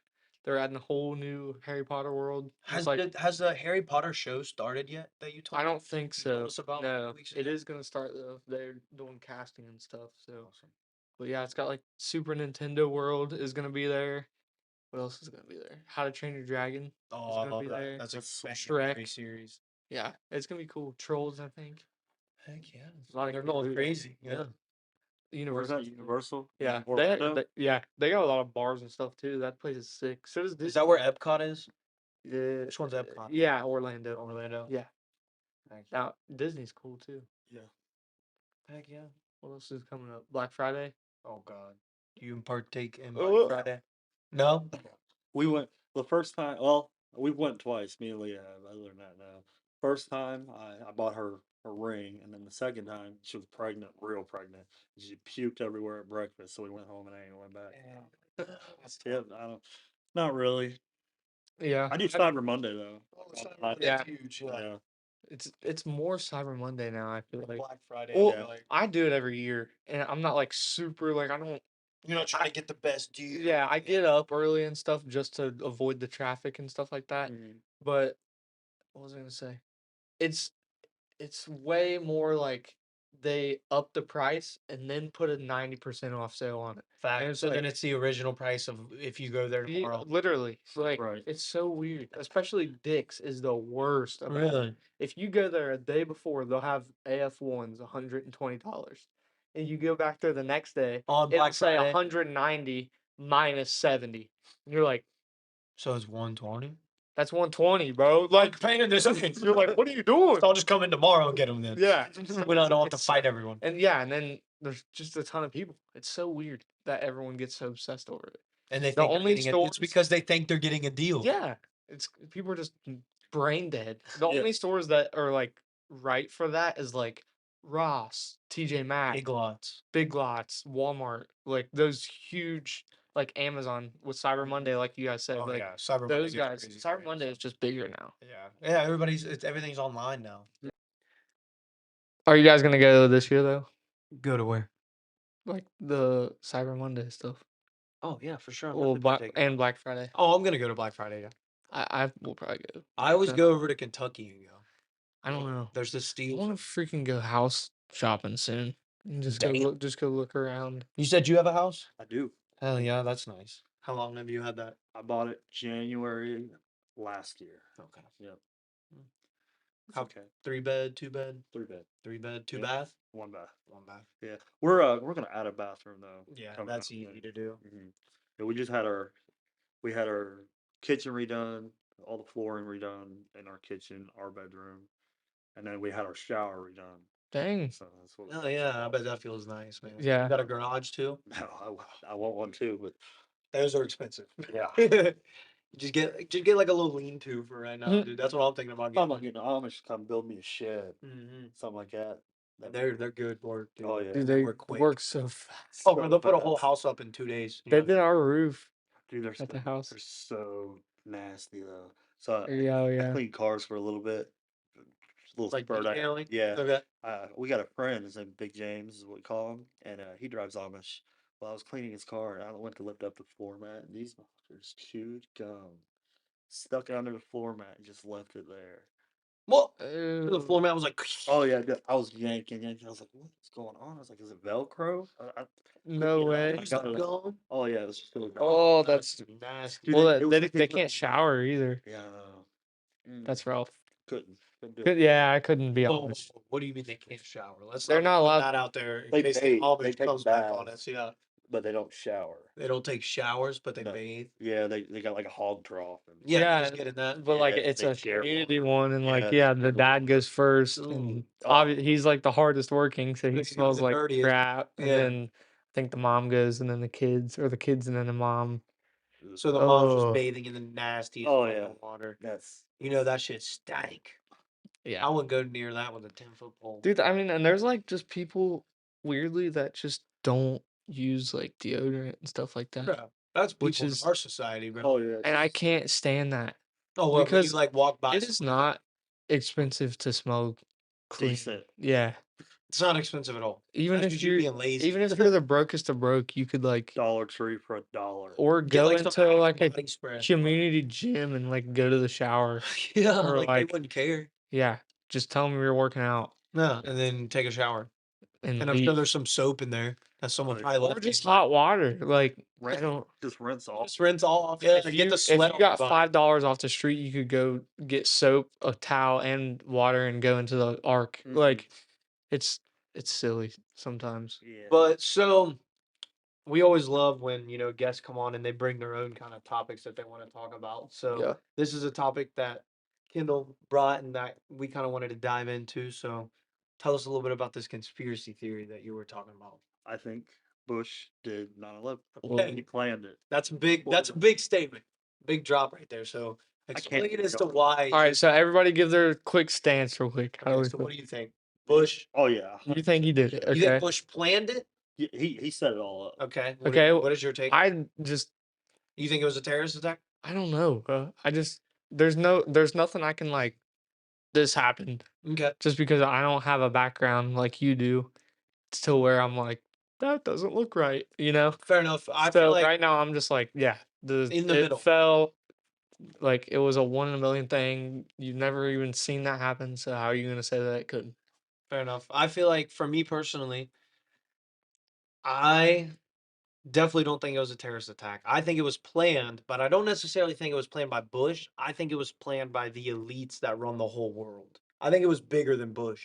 They're adding a whole new Harry Potter world. It's like Has the Harry Potter show started yet? That you told I me? don't think You told so. us about a few No, weeks it ago? is gonna start though. They're doing casting and stuff. So, Awesome. but yeah, it's got like Super Nintendo World is gonna be there. What else is gonna be there? How to Train Your Dragon. Oh, is I gonna love be that. there. That's a That's banging Shrek. series. Yeah, it's gonna be cool. Trolls, I think. Heck yeah. A lot of They're cool going food. crazy. Yeah. Yeah. Where's Universal. that? Universal? Yeah, Orlando? yeah, they got a lot of bars and stuff too. That place is sick. So does Is Disney. that where Epcot is? Which one's Epcot? Yeah, Orlando. Orlando. Yeah. Thanks. Now Disney's cool too. Yeah. Heck yeah. What else is coming up? Black Friday. Oh God. Do you partake in Oh. Black Friday? No. We went the first time. Well, we went twice. Me and Leah have. Other than that, no. First time, I bought her a ring, and then the second time she was pregnant, real pregnant. And she puked everywhere at breakfast, so we went home and I ain't went back. Yeah, I don't. Not really. Yeah. I do Cyber Monday though. Oh, Yeah. huge. Yeah. It's more Cyber Monday now, I feel like. Black Friday. Well, Yeah. Like, I do it every year, and I'm not like super like I don't. you're not trying to get the best deal. Yeah, I get up early and stuff just to avoid the traffic and stuff like that. Mhm. But what was I gonna say? It's it's way more like they up the price and then put a 90% off sale on it. Fact. And it's So then like- it's the original price of if you go there Yeah, tomorrow. literally, like Right. it's so weird. Especially Dick's is the worst about it. Really? If you go there a day before, they'll have AF1s $120, and you go back there the next day, On it'll Black say Friday. 190 minus 70. And you're like, So it's 120. that's 120, bro. Like, Paying this. you're like, what are you doing? So I'll just come in tomorrow and get them then. Yeah, We don't have to It's- fight everyone. and yeah, and then there's just a ton of people. It's so weird that everyone gets so obsessed over it. And they The think only it's stores- because they think they're getting a deal. Yeah, it's people are just brain dead. The Yeah. only stores that are like right for that is like Ross, TJ Maxx, Big lots. Big Lots, Walmart, like those huge, like Amazon with Cyber Monday, like you guys said. Oh like yeah, Cyber those Monday gets guys, crazy Cyber great, Monday so- is just bigger now. Yeah, yeah. Everything's online now. Are you guys gonna go this year though? Go to where? Like the Cyber Monday stuff, Oh yeah, for sure. well, and Black Friday. Oh, I'm gonna go to Black Friday. Yeah. I will probably go. I always Okay. go over to Kentucky and go. I don't know. There's this I steel. want to freaking go house shopping soon. And just go Damn. look, just go look around. You said you have a house? I do. Hell yeah, that's nice. How long have you had that? I bought it January last year. Okay. Yep. It's How- okay. 3 bed, 2 bed, 3 bed, 3 bed, two Yeah. bath, 1 bath. 1 bath. Yeah. We're gonna add a bathroom though. Yeah, coming that's up easy soon. to do. Yeah, we had our kitchen redone, all the flooring redone in our kitchen, our bedroom, and then we had our shower redone. Dang. So that's what. Oh yeah, I bet that feels nice, man. Yeah. You got a garage too? No, I want one too, but Those are expensive. yeah. just get like a little lean-to for right now, dude. That's what I'm thinking about I'm getting. not getting Amish to come build me a shed, Mm-hmm. something like that. They're good work, dude. Oh, yeah. Dude, they work quick. work so fast. Oh, bro, they'll put a whole fast. house up in 2 days. They did our roof Dude, at the house. they're so nasty though. So Yeah, oh, I yeah. cleaned cars for a little bit. A little Like spurt out. detailing? Yeah. Okay. We got a friend, his name Big James is what we call him, and he drives Amish. Well, I was cleaning his car, and I went to lift up the floor mat, and these motherfuckers chewed gum, stuck it under the floor mat, and just left it there. Well, the Ew. floor mat was like. Oh yeah, I was yanking. I was like, "What's going on?" I was like, "Is it Velcro?" No Yeah, way. I got it. Gum? Oh yeah, it was just really Oh, that's nasty. Dude, well. it was like They can't shower either. Yeah, That's rough. couldn't do Good, it. yeah, I couldn't be Oh, honest. what do you mean they can't shower? They're not put allowed- that out there in They case bathe, the Amish they take comes back on baths. us. Yeah, But they don't shower. they don't take showers, but they No. bathe. Yeah, they got like a hog trough. And Yeah, Yeah, I just getting that. But like Yeah, it's they a share community one. one, and Yeah, like they yeah, share the one. dad goes first, Ooh. and Oh. he's like the hardest working, so he He's the smells like dirtiest. crap. And Yeah. then I think the mom goes, and then the kids, or the kids and then the mom. So the mom's just Oh. bathing in the nastiest Oh, fucking yeah. water. That's You know that shit stank. Yeah, I wouldn't go near that with a 10-foot pole. dude. I mean, and there's like just people weirdly that just don't use like deodorant and stuff like that. Bro, that's Which people is- in our society, bro. oh yeah. And I can't stand that. Oh, well, because when you like walk by, It is not expensive to smell clean. Decent. Yeah, it's not expensive at all. even That's if 'cause you're you're being lazy. even if you're the brokest of broke, you could like Dollar Tree for $1. or Get go like some into like a body spray. community gym and like go to the shower. Yeah, or, like they like- wouldn't care. Yeah, just tell them you're working out No, and then take a shower. and, And I'm leave. sure there's some soap in there that someone Or- probably Or left. just in. hot water. Like I Rinse, don't. just rinse off. Just rinse off. Yeah, If to you, get the if sweat. you got $5 off the street, you could go get soap, a towel, and water, and go into the ark. Mhm. Like it's silly sometimes. Yeah. But so we always love when, guests come on and they bring their own kind of topics that they want to talk about. So Yeah. this is a topic that Kendall brought and that we kind of wanted to dive into. So tell us a little bit about this conspiracy theory that you were talking about. I think Bush did 9/11. Okay. He planned it. That's a big statement. Big drop right there. So can't explain keep as to going. why. All right, so everybody give their quick stance real quick. How do Okay, we so feel? what do you think? Bush, Oh yeah, You think he did it? you think Okay. Bush planned it? he set it all up. Okay. Okay. What is your take? I just You think it was a terrorist attack? I don't know. There's nothing I can like. This happened Okay. just because I don't have a background like you do. It's to where I'm like that doesn't look right. Fair enough. I feel So like right now I'm just like yeah. in the It middle. fell like it was a 1 in a million thing. You've never even seen that happen. So how are you gonna say that it couldn't? Fair enough. I feel like for me personally, I definitely don't think it was a terrorist attack. I think it was planned, but I don't necessarily think it was planned by Bush. I think it was planned by the elites that run the whole world. I think it was bigger than Bush.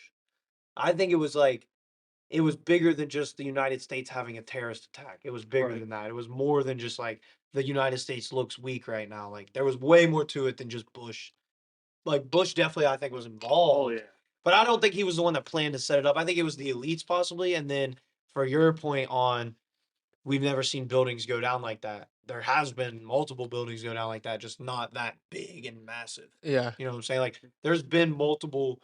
I think it was bigger than just the United States having a terrorist attack. It was bigger Right. than that. It was more than just like the United States looks weak right now. Like there was way more to it than just Bush. Like Bush definitely I think was Oh involved. yeah. But I don't think he was the one that planned to set it up. I think it was the elites possibly. And then for your point on we've never seen buildings go down like that. There has been multiple buildings go down like that, just not that big and massive. Yeah. You know what I'm saying? Like there's been multiple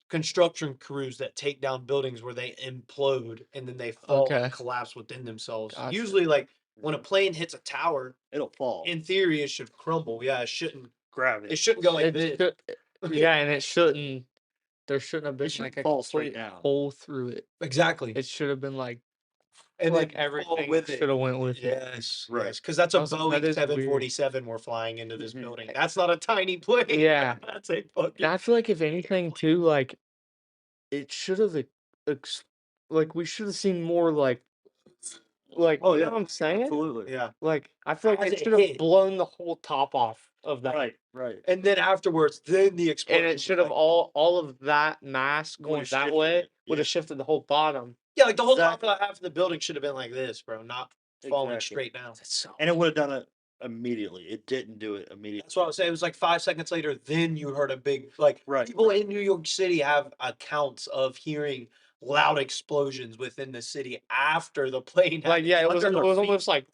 construction crews that take down buildings where they implode and then they fall Okay. and collapse within themselves. Gotcha. Usually like when a plane hits a tower, It'll fall. in theory it should crumble. Yeah, it shouldn't Gravity. go like It this. yeah, and it shouldn't. There shouldn't have been shouldn't like a fall straight complete down. hole through it. Exactly. It should have been like And like then fall everything with it. should have went with it. Yes, Right. yes, because that's a That Boeing is weird. 747 we're flying into this Mhm. building. That's not a tiny plane. Yeah. That's a And fucking. I feel like if anything too, like it should have like we should have seen more like Oh you yeah. know what I'm saying? Absolutely. Yeah. Like I feel like As it it should have hit. blown the whole top off of that. Right. Right. And then afterwards, then the explosion. And it was should have like- all of that mass going Would've that shifted way it, would yeah. have shifted the whole bottom. Yeah, like the whole top Exactly. of half of the building should have been like this, bro, not falling Exactly. straight down. That's so And it would have done it immediately. It didn't do it immediately. That's what I was saying. It was like 5 seconds later, then you heard a big like Right. people in New York City have accounts of hearing loud explosions within the city after the plane had like yeah, it under their was feet. almost like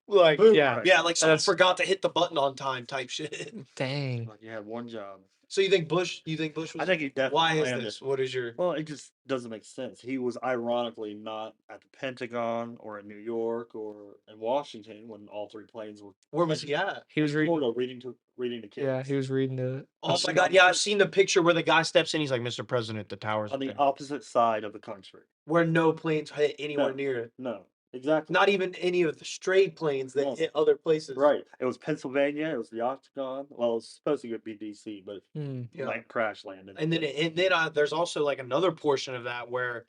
Boom. yeah. Right. Yeah, like someone That's- forgot to hit the button on time type shit. Dang. Like you had one job. So you think Bush? You think Bush was? I think he definitely Why is planned this? it. What is your? Well, it just doesn't make sense. He was ironically not at the Pentagon or in New York or in Washington when all three planes were. Where was he at? He was reading. Florida reading to kids. Yeah, he was reading it. Oh my seen god! the- Yeah, I've seen the picture where the guy steps in. He's like, "Mr. President, the towers on the there," opposite side of the country. where no planes hit anywhere No. near it. No, exactly. Not even any of the stray planes that No. hit other places. Right. It was Pennsylvania. It was the Octagon. Well, it was supposed to be DC, but Hmm. Yeah. like crash landed. And then there's also like another portion of that where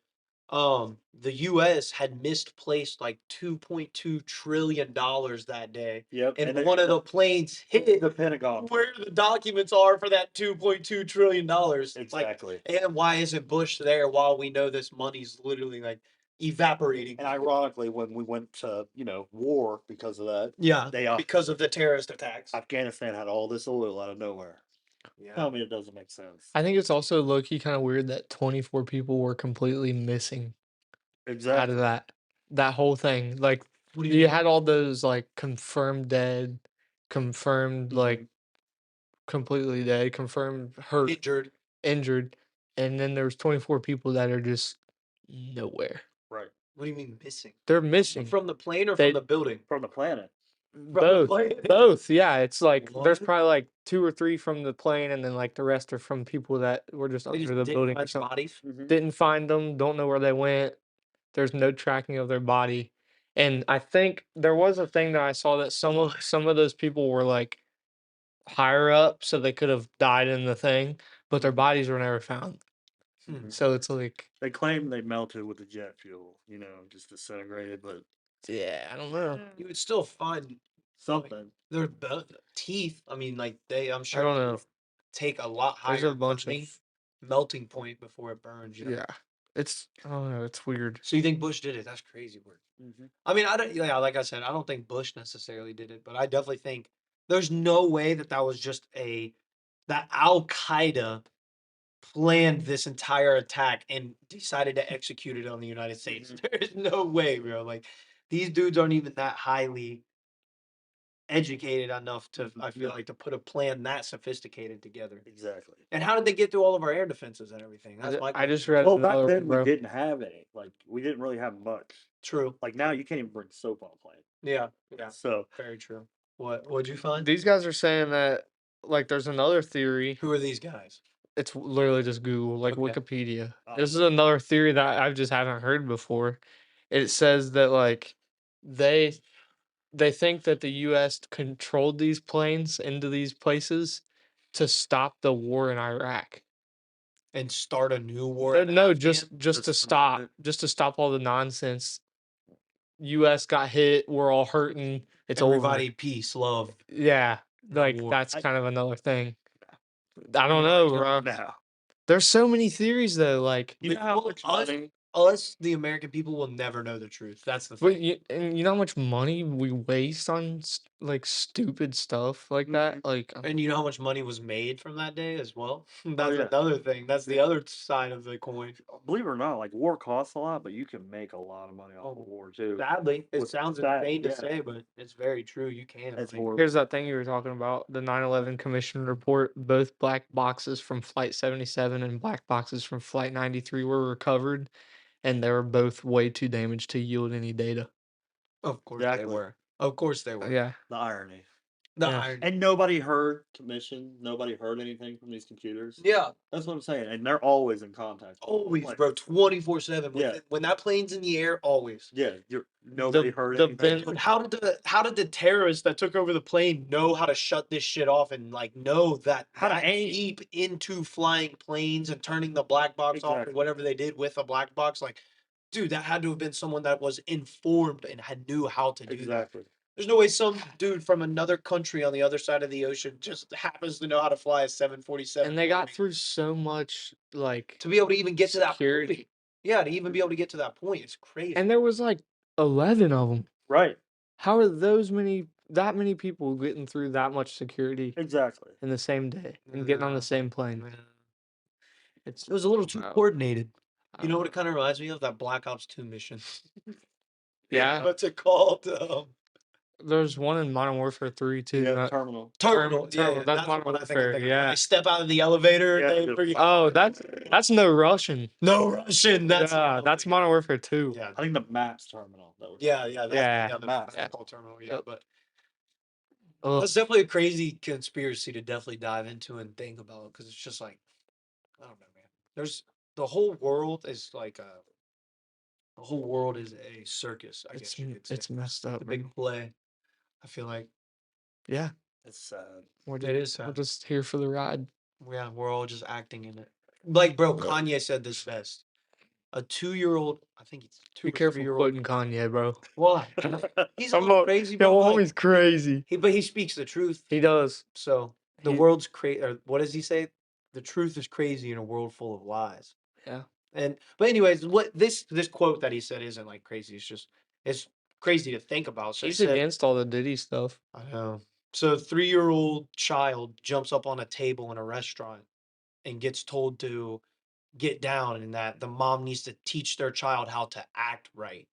the US had misplaced like 2.2 trillion dollars that day. Yep. And then one of the planes hit the Pentagon. where the documents are for that 2.2 trillion dollars. Like, Exactly. and why isn't Bush there while we know this money's literally like evaporating? And ironically, when we went to war because of that, Yeah, they because of the terrorist attacks. Afghanistan had all this oil out of nowhere. Yeah. Tell me it doesn't make sense. I think it's also low key kind of weird that 24 people were completely missing out Exactly. of that whole thing. Like What do you you mean? had all those like confirmed dead, confirmed like completely dead, confirmed hurt, Injured. and then there's 24 people that are just nowhere. Right. What do you mean missing? They're missing. From the plane or They- from the building? From the planet. Both. Both. Yeah, it's like there's What? probably like 2 or 3 from the plane, and then like the rest are from people that were just They under just the didn't building or find something. bodies. Didn't find them. Don't know where they went. There's no tracking of their body. And I think there was a thing that I saw that some of those people were like higher up, so they could have died in the thing, but their bodies were never found. Hmm. So it's like, They claim they melted with the jet fuel, just disintegrated, but yeah, I don't know. You would still find something. their teeth. I mean, like I'm I sure don't they know. take a lot higher There's a bunch burning of melting point before it burns. yeah. It's I don't know. It's weird. So you think Bush did it? That's crazy work. Mm-hmm. I mean, I don't. Yeah, like I said, I don't think Bush necessarily did it, but I definitely think there's no way that was just that Al Qaeda planned this entire attack and decided to execute it on the United States. Mm-hmm. There's no way, bro. Like these dudes aren't even that highly educated enough to, I feel No. like, to put a plan that sophisticated together. Exactly. And how did they get through all of our air defenses and everything? That's my I just question. read Well, back another then one, we bro. didn't have any. Like we didn't really have much. True. Like now you can't even bring soap on a plane. Yeah. Yeah. So Very true. What'd you find? These guys are saying that like there's another theory. Who are these guys? It's literally just Google, like Okay. Wikipedia. Oh. This is another theory that I just haven't heard before. It says that like they think that the U.S. controlled these planes into these places to stop the war in Iraq. And start a new war. in No, Afghan? just to stop, just to stop all the nonsense. U.S. got hit. We're all hurting. It's Everybody, over. peace, love. Yeah, No like war. that's I- kind of another thing. I don't know, bro. now. There's so many theories though. Like, You know how Well, much us- money? Us, the American people, will never know the truth. That's the but thing. you know how much money we waste on like stupid stuff like that. Like, And you know how much money was made from that day as well? That's yeah. another thing. That's the other side of the coin. Believe it or not, like war costs a lot, but you can make a lot of money off Oh, of war too. Sadly, it With sounds that, insane to yeah. say, but it's very true. You can. It's like- horrible. here's that thing you were talking about, the 9/11 Commission report. Both black boxes from Flight 77 and black boxes from Flight 93 were recovered, and they were both way too damaged to yield any data. Of course Exactly. they were. Of course they were. Yeah. The irony. The Yeah. irony. And nobody heard commission. Nobody heard anything from these computers. Yeah, That's what I'm saying. And they're always in contact. always, Like, bro. 24/7. Yeah. When that plane's in the air, always. Yeah, nobody heard the anything. bin- Dude, how did the terrorists that took over the plane know how to shut this shit off and like know that How to that aim. deep into flying planes and turning the black box off or Exactly. whatever they did with a black box? Like, dude, that had to have been someone that was informed and had knew how to do that. Exactly. There's no way some dude from another country on the other side of the ocean just happens to know how to fly a 747. and they got through so much like to be able to even get to that security. point. Yeah, to even be able to get to that point, it's crazy. And there was like 11 of them. Right. How are that many people getting through that much security Exactly. in the same day and getting on Yeah. the same plane? Man. It's It was a little too Wow. coordinated. I You know don't what it kind of reminds me of? That Black Ops 2 mission. Yeah. What's it called? There's one in Modern Warfare 3 too. Yeah, terminal. Terminal. Terminal, Yeah, that's Modern what I think Warfare, of. yeah. They step out of the elevator. Yeah, They the- freaking, Oh, that's no Russian. no Russian. That's That's Modern Warfare 2. Yeah, I think the maps terminal. That was yeah, yeah. That's, Yeah. the Map. football terminal. Yeah, Yep. but Ugh. that's definitely a crazy conspiracy to definitely dive into and think about because it's just like I don't know, man. There's the whole world is like the whole world is a circus. I guess you could say. It's messed up. It's a big Man. play. I feel like Yeah. It's sad. We're it is we're sad. just here for the ride. Yeah, we're all just acting in it. Like, bro, Right. Kanye said this best. A 2-year-old, I think he's 2 Be or careful 3-year-old. quoting Kanye, bro. Why? He's a I'm little a- crazy, Yo, bro. Like, homie's crazy. but he speaks the truth. He does. So the He- world's crazy. Or what does he say? The truth is crazy in a world full of lies. Yeah. But anyways, what this quote that he said isn't like crazy. It's crazy to think about. So he He's said, against all the Diddy stuff. I know. So a 3-year-old child jumps up on a table in a restaurant and gets told to get down and that the mom needs to teach their child how to act right.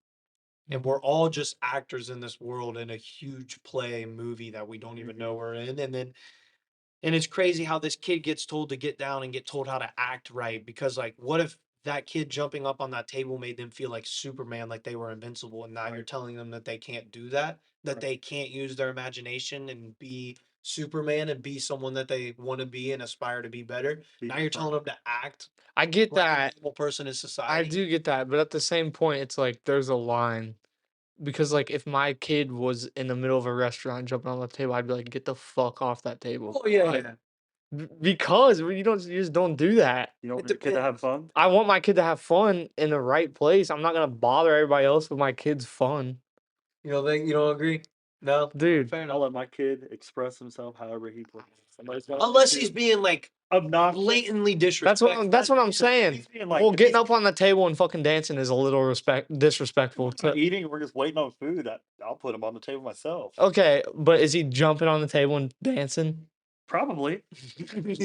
And we're all just actors in this world in a huge play movie that we don't even know we're in. And it's crazy how this kid gets told to get down and get told how to act right because like what if that kid jumping up on that table made them feel like Superman, like they were invincible, and now you're Right. telling them that they can't do that, that Right. they can't use their imagination and be Superman and be someone that they want to be and aspire to be better. Be Now you're telling different. them to act I get like a that. normal person in I society. do get that, but at the same point, it's like there's a line. Because like if my kid was in the middle of a restaurant jumping on the table, I'd be like, get the fuck off that table. Oh yeah, Like, yeah. because you just don't do that. You don't It want your kid to have depends. fun? I want my kid to have fun in the right place. I'm not gonna bother everybody else with my kid's fun. You don't agree? No, Dude, fair I'll enough. let my kid express himself however he wants. Somebody's got Unless he's being like blatantly That's disrespectful. that's what I'm saying. Being like, Well, if getting he's up on the table and fucking dancing is a little disrespectful. not eating, we're just waiting on food. I'll put him on the table myself. Okay, but is he jumping on the table and dancing? Probably.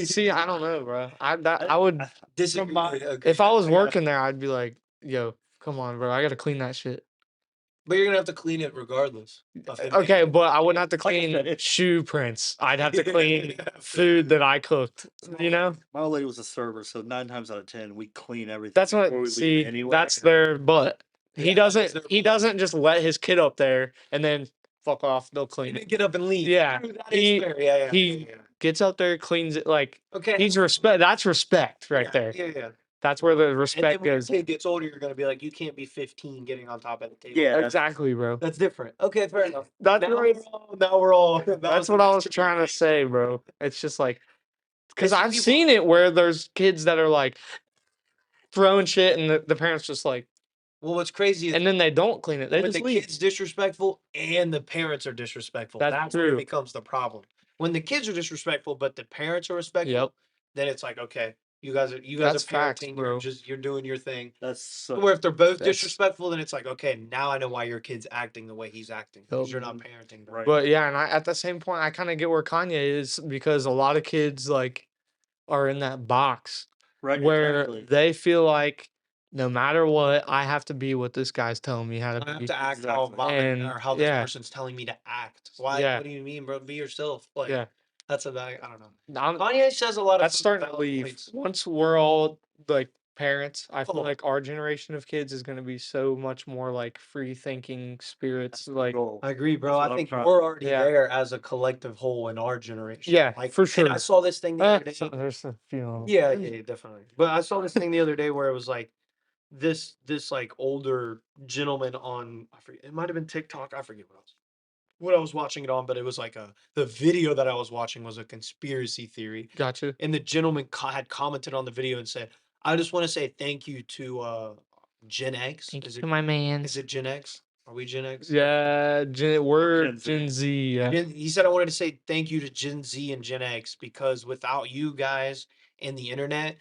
See, I don't know, bro. I would Disagree. if I was I gotta- working there, I'd be like, yo, come on, bro, I gotta clean that shit. But you're gonna have to clean it regardless. Of him Okay, being- but I wouldn't have to Like I clean said, shoe prints. I'd have to clean food that I cooked. You know, My old lady was a server, so 9 times out of 10, we clean everything. that's before we what. leave See, anyway. that's their butt. He Yeah, that's doesn't. their He butt. doesn't just let his kid up there and then fuck off. They'll And clean then it. get up and leave. Yeah, True, that is he fair. Yeah. he gets up there, cleans it. Like Okay. he's respect. That's respect right Yeah, there. Yeah. That's where the And then respect when your goes. kid gets older, you're gonna be like, you can't be 15 getting on top of the table. Yeah. Exactly, bro. That's different. Okay, fair enough. That's Now right. we're all. That's what I was trying to say, bro. It's just like, because see, I've people- seen it where there's kids that are like throwing shit and the parents just like, Well, what's crazy is and then they don't clean it. They when just the leave. kid's disrespectful and the parents are disrespectful. That's where it true. becomes the problem. When the kids are disrespectful, but the parents are respectful, Yep. then it's like, okay, you guys are That's parenting, facts, bro. you're doing your thing. That's so. Where if they're both That's- disrespectful, then it's like, okay, now I know why your kid's acting the way he's acting. Because Yep. you're not parenting them. Right. But yeah, and at the same point, I kind of get where Kanye is because a lot of kids like are in that box Right. where exactly. they feel like no matter what, I have to be what this guy's telling me how I to have be. to act how Exactly. mom And, or how this yeah. person's telling me to act. Why? Yeah. What do you mean, bro? Be yourself. Like, Yeah. that's I don't know. I'm, Kanye says a lot of that's starting to valid leave. points. Once we're all like parents, I feel Oh. like our generation of kids is going to be so much more like free thinking spirits. Like, Goal. I agree, bro. That's what I I'm think trying- we're already Yeah. there as a collective whole in our generation. Yeah, like for And I sure. saw this thing the other day. so there's a few. of 'em. Yeah, definitely. But I saw this thing the other day where it was like this like older gentleman on I forget it might have been TikTok. I forget what I was watching it on, but it was like the video that I was watching was a conspiracy theory. Gotcha. And the gentleman had commented on the video and said, "I just want to say thank you to Gen X. Thank Is you it to my man. is it Gen X? Are we Gen X? Yeah, we're Gen Z. Gen Z. Yeah. He said I wanted to say thank you to Gen Z and Gen X because without you guys and the internet,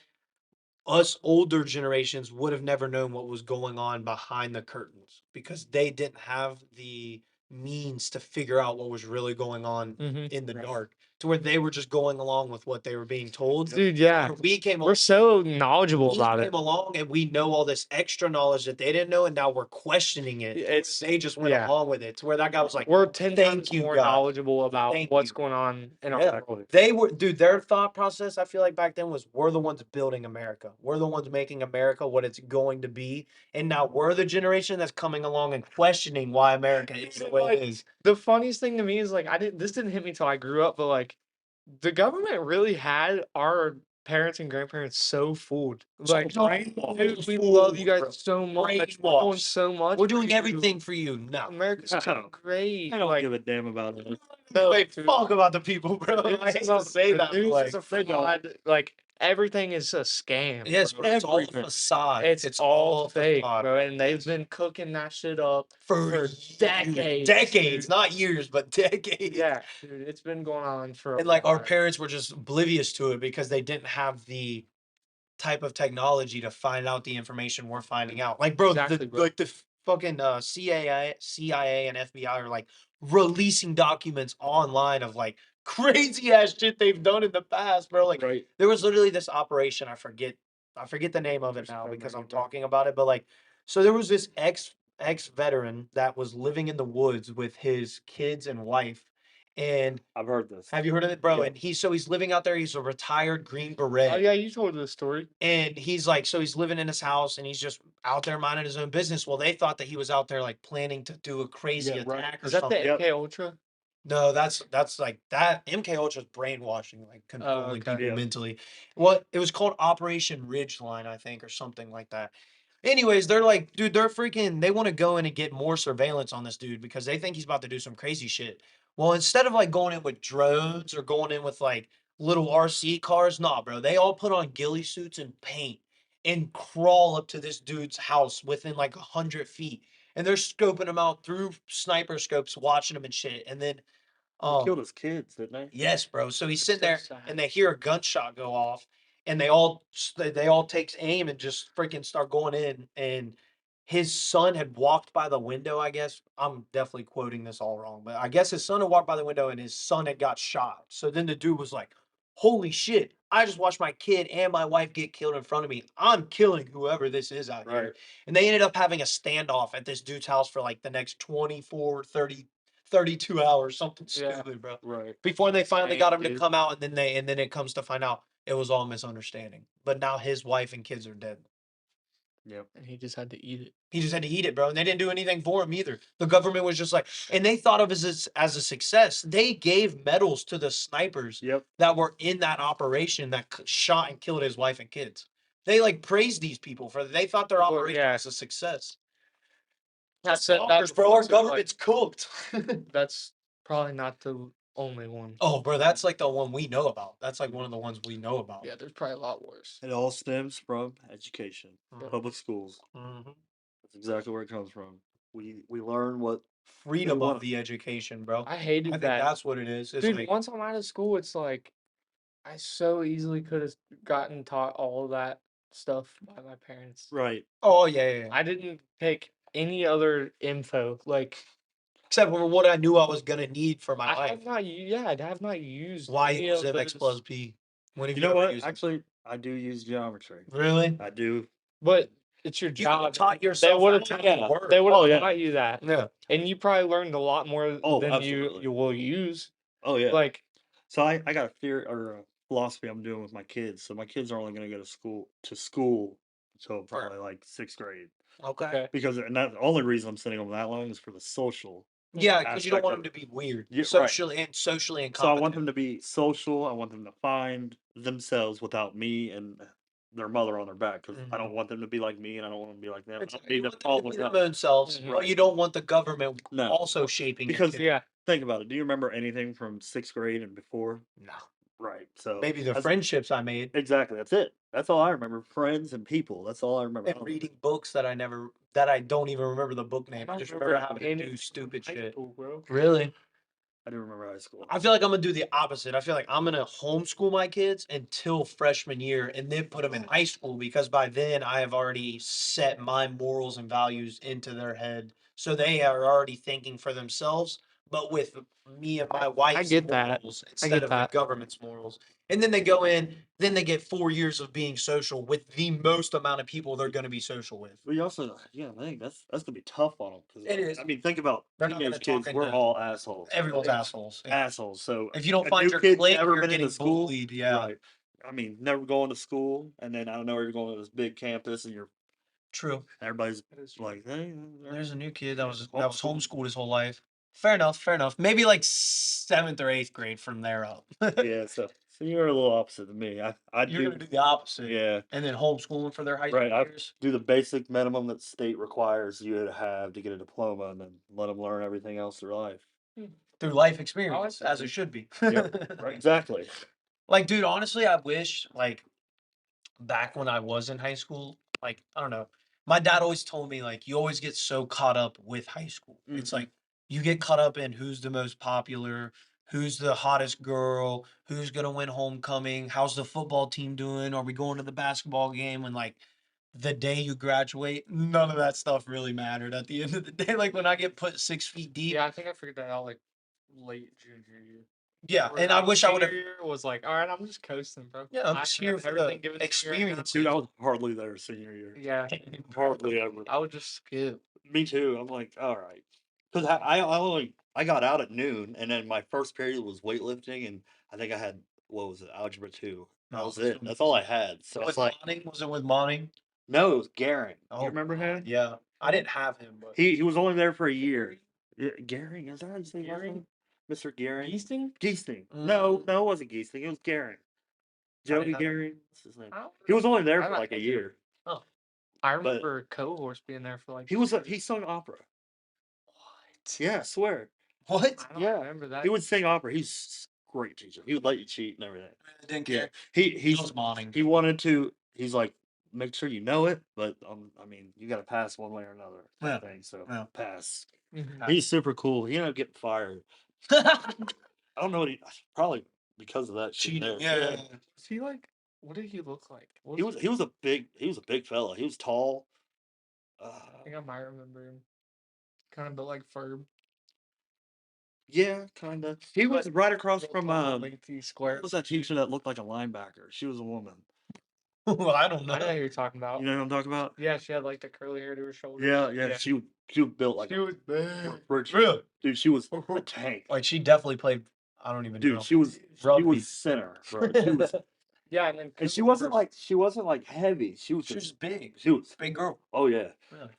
us older generations would have never known what was going on behind the curtains because they didn't have the means to figure out what was really going on Mhm. in the Right. dark to where they were just going along with what they were being told. Dude, yeah. Where we came We're so knowledgeable we about came it. along and we know all this extra knowledge that they didn't know, and now we're questioning it. It's They just went yeah. along with it to where that guy was like, We're 10 "Thank times you, more God." knowledgeable about Thank what's you. going on in Yeah. our life. They were, dude, their thought process, I feel like back then was we're the ones building America. We're the ones making America what it's going to be. And now we're the generation that's coming along and questioning why America is the way it is. The funniest thing to me is like this didn't hit me till I grew up, but like the government really had our parents and grandparents so fooled. Like, dude, we love you guys so much. We're doing so much. We're for doing you. everything for you. No. America's so No. great. I don't Like, give a damn about it. no, Wait, dude. fuck about the people, bro. I hate to say that. The news But is a like, fraud. Like everything is a scam. yes, bro. bro, it's all Everything. facade. It's all fake, facade. bro. And they've been cooking that shit up For decades. Decades, dude. not years, but decades. Yeah, dude, it's been going on for. And like our parents were just oblivious to it because they didn't have the type of technology to find out the information we're finding out. Like, bro, Exactly, bro. like the fucking CIA and FBI are like releasing documents online of like crazy ass shit they've done in the past, bro. Like, Right. there was literally this operation. I forget the name of it Just now don't because I'm remember, bro. talking about it. But like, so there was this ex veteran that was living in the woods with his kids and wife. And I've heard this. have you heard of it, bro? Yeah. And he's living out there. He's a retired Green Oh Beret. yeah, you told the story. And he's like, so he's living in his house and he's just out there minding his own business. Well, they thought that he was out there like planning to do a crazy Yeah, right. attack or Is that something. the Yep. MK Ultra? No, that's like that. MK Ultra's brainwashing, like controlling okay. people Yeah. mentally. Well, it was called Operation Ridgeline, I think, or something like that. Anyways, they're like, dude, they're freaking. They want to go in and get more surveillance on this dude because they think he's about to do some crazy shit. Well, instead of like going in with drones or going in with like little RC cars, nah, bro. They all put on ghillie suits and paint and crawl up to this dude's house within like 100 feet, and they're scoping him out through sniper scopes, watching him and shit. And then They killed his kids, didn't they? Yes, bro. So he's It's sitting so there, sad. and they hear a gunshot go off, and they all takes aim and just freaking start going in. And his son had walked by the window. I guess I'm definitely quoting this all wrong, but I guess his son had walked by the window, and his son had got shot. So then the dude was like, "Holy shit! I just watched my kid and my wife get killed in front of me. I'm killing whoever this is out here." Right. And they ended up having a standoff at this dude's house for like the next 24, 30, 32 hours, something Yeah. stupid, bro. Right. Before they finally got him to dude. come out, and then it comes to find out it was all misunderstanding. But now his wife and kids are dead. Yep. And he just had to eat it. He just had to eat it, bro. And they didn't do anything for him either. The government was just like, and they thought of it as a success. They gave medals to the snipers Yep. that were in that operation that shot and killed his wife and kids. They like praised these people for they thought their Well, operation yeah. was a success. That's That's bonkers, bro. Our also, like, government's cooked. that's probably not the only one. Oh, bro, that's like the one we know about. That's like one of the ones we know about. Yeah, there's probably a lot worse. It all stems from education, Mhm. public schools. Mhm. That's exactly where it comes from. We learn what Freedom wanna- of the education, bro. I hated I think that. that's what it is. It's Dude, like, once I'm out of school, it's like I so easily could have gotten taught all of that stuff by my parents. right. oh yeah. I didn't take any other info. Like Except for what I knew I was gonna need for my I life. have not, I have not used Y any equals of mx those. plus b. When have You you know ever what? used it? Actually, I do use geometry. Really? I do. But it's your You could've job. taught They yourself would have how to taught do work. They would have Oh, yeah. taught you that, Yeah. and you probably learned a lot more Oh, than absolutely. you will use. Oh yeah. Like So I got a theory or a philosophy I'm doing with my kids. So my kids are only going to go to school until Sure. probably like 6th grade. Okay. okay, Because and that the only reason I'm sending them that long is for the social. Yeah, because you don't aspect want of them to it. be weird. Yeah, right. Socially and So I want competent. them to be social. I want them to find themselves without me and their mother on their back. Because I don't want them to be like me, and I don't want them to be like them. I don't Exactly. need You them want them to following be their up. own selves, Mhm. but you don't want the government No. also shaping your Because kid. yeah, think about it. Do you remember anything from 6th grade and before? No. Right. So Maybe the that's- friendships I made Exactly. That's it. That's all I remember. Friends and people. That's all I remember. I and don't- reading books that I don't even remember the book name. I don't just remember remember having to any do stupid high shit. school, bro. Really? I do remember high school. I feel like I'm gonna do the opposite. I feel like I'm gonna homeschool my kids until freshman year and then put them in high school because by then I have already set my morals and values into their head. So they are already thinking for themselves, but with me and my wife's get that. morals I instead get of that. the government's morals. And then they go in, then they get 4 years of being social with the most amount of people they're gonna be social with. But you also, I think that's gonna be tough on them. It is. I mean, think about They're not teenage gonna talk kids. We're into- all assholes. Everyone's Yeah. assholes. Yeah. Assholes. So If you don't a find new your kid clique, never you're been getting into school. bullied. Yeah. Right. I mean, never going to school, and then I don't know, you're going to this big campus, and you're True. everybody's That is true. like, hey, There's a new kid that was Homeschooled. homeschooled his whole life. Fair enough. Fair enough. Maybe like 7th or 8th grade from there up. yeah. So you're a little opposite of me. I You're do. gonna do the opposite. Yeah. And then homeschooling for their high school Right. I years. do the basic minimum that state requires you to have to get a diploma, and then let them learn everything else through life. Through life experience, that. as it should be. Yep. Right. Exactly. Like, dude, honestly, I wish like back when I was in high school, like, I don't know. My dad always told me, like, you always get so caught up with high school. It's Mhm. like you get caught up in who's the most popular, who's the hottest girl, who's gonna win homecoming, how's the football team doing, are we going to the basketball game? And like the day you graduate, none of that stuff really mattered at the end of the day. Like when I get put 6 feet deep. Yeah, I think I figured that out like late junior year. Yeah, Where, and I like, wish I would have. senior year was like, all right, I'm just coasting, bro. Yeah, I'm I just have here for everything the given to me right now. experience. Dude, I was hardly there senior year. Yeah, Hardly ever. I would just skip. Me too. I'm like, all right, because I got out at noon, and then my first period was weightlifting, and I think I had what was it, algebra 2. That No, was it was it. That's all I had. So with it's like, Monty? Was it with Monty? no, it was Garing. Oh, You remember him? Yeah, I didn't have him, but He was only there for a year. Yeah, Garing, is that how you say his last Garing? name? Mr. Garing. Easting? Geesting. Mm. No, it wasn't Geesting. It was Garing. didn't Joey know. Garing. What's his name? I don't He was only there I for like like a him. year. I remember Cohorse being there for like. He sung opera. what? Yeah, I swear. What? I don't Yeah. remember that. He would sing opera. He's a great teacher. He would let you cheat and everything. Didn't Yeah. care. He was Monty. he wanted to. He's like, make sure you know it, but I mean, you got to pass one way or another. Yeah. Thing. So Yeah. pass. Mhm. He's super cool. He ended up getting fired. I don't know what probably because of that. She Cheating. there. Yeah. Was he like? What did he look like? What He was a big fella. He was tall. I think I might remember him. Kind of built like Ferb. Yeah, kind of. He was right across Real from tall, lengthy, square. what was that teacher that looked like a linebacker? She was a woman. Well, I don't I know know. who you're talking about. You know what I'm talking about? Yeah, she had like the curly hair to her shoulders. Yeah. She was built like She was big. Really? dude. She was a tank. Like she definitely played. I don't even know. Dude, she was Rugby. center, bro. She was, Yeah, and then and she wasn't like heavy. She was She was just big. she was Big girl. oh yeah. Really?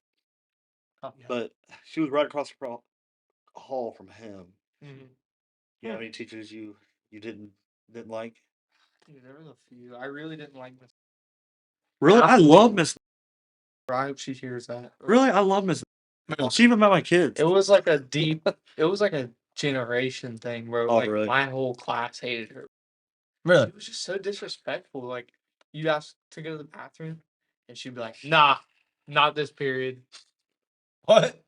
Oh, yeah. But she was right across the hall from him. Mhm. You know how many teachers you didn't like? Dude, there was a few. I really didn't like Miss. Really, I love Miss. I hope she hears that. Really, I love Miss. Really? She even met my kids. It was like a deep. It was like a generation thing, bro. Oh, Like really? my whole class hated her. Really? It was just so disrespectful. Like you'd ask to go to the bathroom, and she'd be like, "Nah, not this period." What?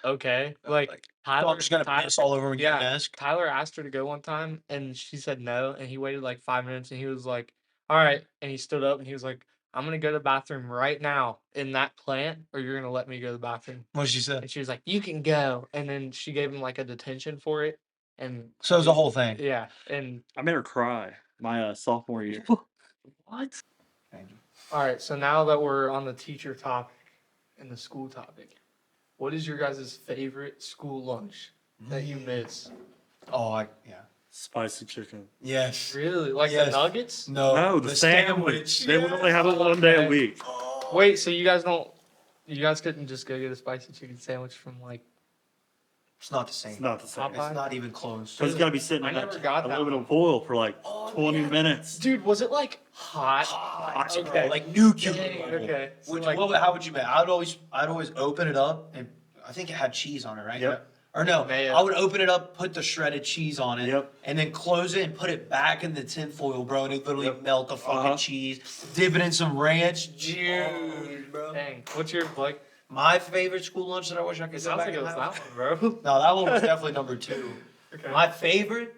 Okay, Like, like I'm Tyler. just gonna piss all over your Yeah, desk. Tyler asked her to go one time, and she said no, and he waited like 5 minutes, and he was like, "All right," and he stood up, and he was like, "I'm gonna go to the bathroom right now in that plant, or you're gonna let me go to the bathroom." What did she say? And she was like, "You can go," and then she gave him like a detention for it, and So it was the whole thing. yeah, and I made her cry my sophomore year. what? All right, so now that we're on the teacher topic and the school topic, what is your guys' favorite school lunch that you miss? Oh, yeah. Spicy chicken. Yes. Really? Like Yes. the nuggets? No, the sandwich. They would only have it one day a week. Wait, so you guys couldn't just go get a spicy chicken sandwich from like It's not the same. It's not the same. Popeye? It's not even close. Because it's got to be sitting I in never got that aluminum one. foil for like Oh, 20 yeah. minutes. Dude, was it like hot? Hot, Okay. bro, like nuclear. Dang, level. okay. So Which, like- how would you make? I'd always open it up, and I think it had cheese on it, right? Yep. Or no, Mayo. I would open it up, put the shredded cheese on it, Yep. and then close it and put it back in the tin foil, bro, and it literally Yep. melt the fucking Uh-huh. cheese. Dip it in some ranch, dude, bro. Dang. What's your like? My favorite school lunch that I wish I could It go sounds back like it and was have. that one, bro. No, that one was definitely number 2. Okay. My favorite,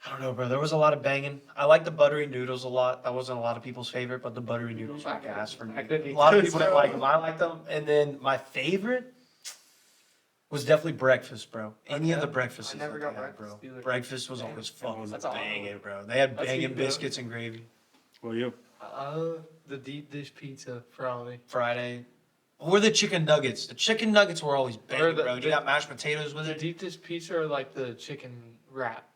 I don't know, bro. There was a lot of banging. I like the buttery noodles a lot. That wasn't a lot of people's favorite, but the buttery noodles were gas for me. I couldn't A eat lot of those, people didn't bro. like them. I liked them. And then my favorite was definitely breakfast, bro. Any of the Okay. breakfasts I never that got they had, bro. breakfast either. Breakfast was always fucking That's all. banging, bro. They had That's banging heat, bro. biscuits and gravy. Well, you. The deep dish pizza probably. Friday. Or the chicken nuggets. The chicken nuggets were always banging, the- bro. You the- got mashed potatoes with The it. deep dish pizza or like the chicken wrap.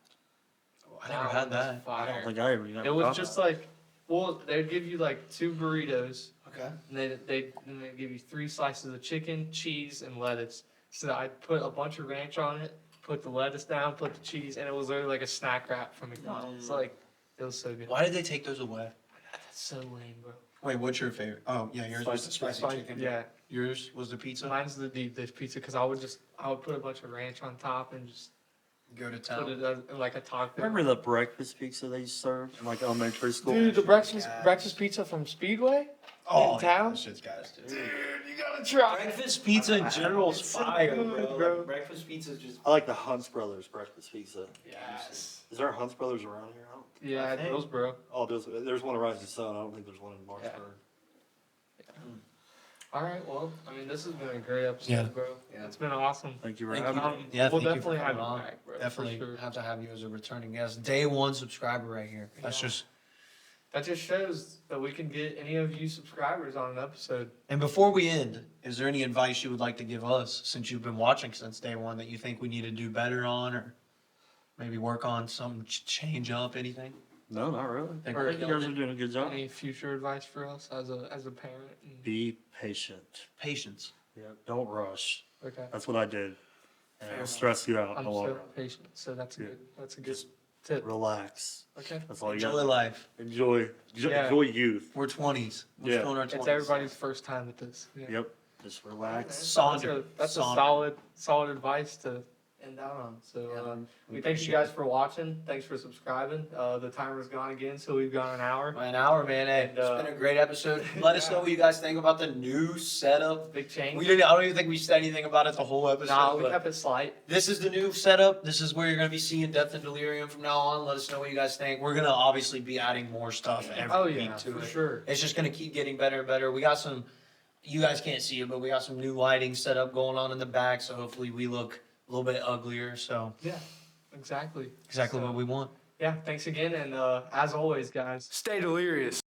I never That had one was that. I fire. don't think I ever. It was just like, well, they'd give you like 2 burritos, Okay. and they'd give you 3 slices of chicken, cheese, and lettuce. So I'd put a bunch of ranch on it, put the lettuce down, put the cheese, and it was literally like a snack wrap from McDonald's. Like, it was so good. Why did they take those away? That's so lame, bro. Wait, what's your favorite? Oh, yeah, yours was the spicy chicken. Yeah, Yours was the pizza. mine's the deep dish pizza because I would put a bunch of ranch on top and just Go to put town. it in like a taco. Remember the breakfast pizza they served in like elementary school? Dude, the breakfast Yes. breakfast pizza from Speedway. Oh, in town? that shit's guys, dude. Dude, you gotta try. Breakfast pizza in general is It's so fire, good, bro. bro. Like, breakfast pizza is just. I like the Hunts Brothers breakfast pizza. Yes. Is there a Hunts Brothers around here? I don't. Yeah, I think- those, bro. Oh, there's one in Rising Sun. I don't think there's one in Martinsburg. All right, well, I mean, this has been a great episode, Yeah. bro. Yeah. It's been awesome. Thank you for Thank having you. me. Yeah, we'll thank you for definitely have coming you on. back, bro. Definitely For sure. have to have you as a returning guest. Day 1 subscriber right here. That's Yeah. just. That just shows that we can get any of you subscribers on an episode. And before we end, is there any advice you would like to give us since you've been watching since day 1 that you think we need to do better on, or maybe work on some change up anything? No, not really. I Or think you guys are doing a good job. Any future advice for us as a parent? And- Be patient. Patience. Yeah, don't rush. okay. That's what I did. And Fair it'll stress you out in I'm the long so run. patient, so that's a Yeah. good. That's a good Just tip. relax. Okay. That's all you Enjoy got. life. Enjoy Yeah. youth. We're 20s. We're Yeah. still in our 20s. It's everybody's first time at this. Yeah. Yep. Just relax. Sonder. That's a Sonder. solid advice to end out on. So Yeah, we thank you guys for watching. Thanks for subscribing. The timer's gone again, so we've gone an hour. An hour, man. Hey, And, it's been a great episode. Let us know what you guys think about the new setup. Big change. I don't even think we said anything about it the whole episode. Nah, we but kept it slight. this is the new setup. This is where you're gonna be seeing Depth and Delirium from now on. Let us know what you guys think. We're gonna obviously be adding more stuff every week to for it. sure. It's just gonna keep getting better and better. We got some. You guys can't see it, but we got some new lighting set up going on in the back, so hopefully we look a little bit uglier. So Yeah, exactly. exactly So, what we want. Yeah, thanks again, and as always, guys, Stay delirious.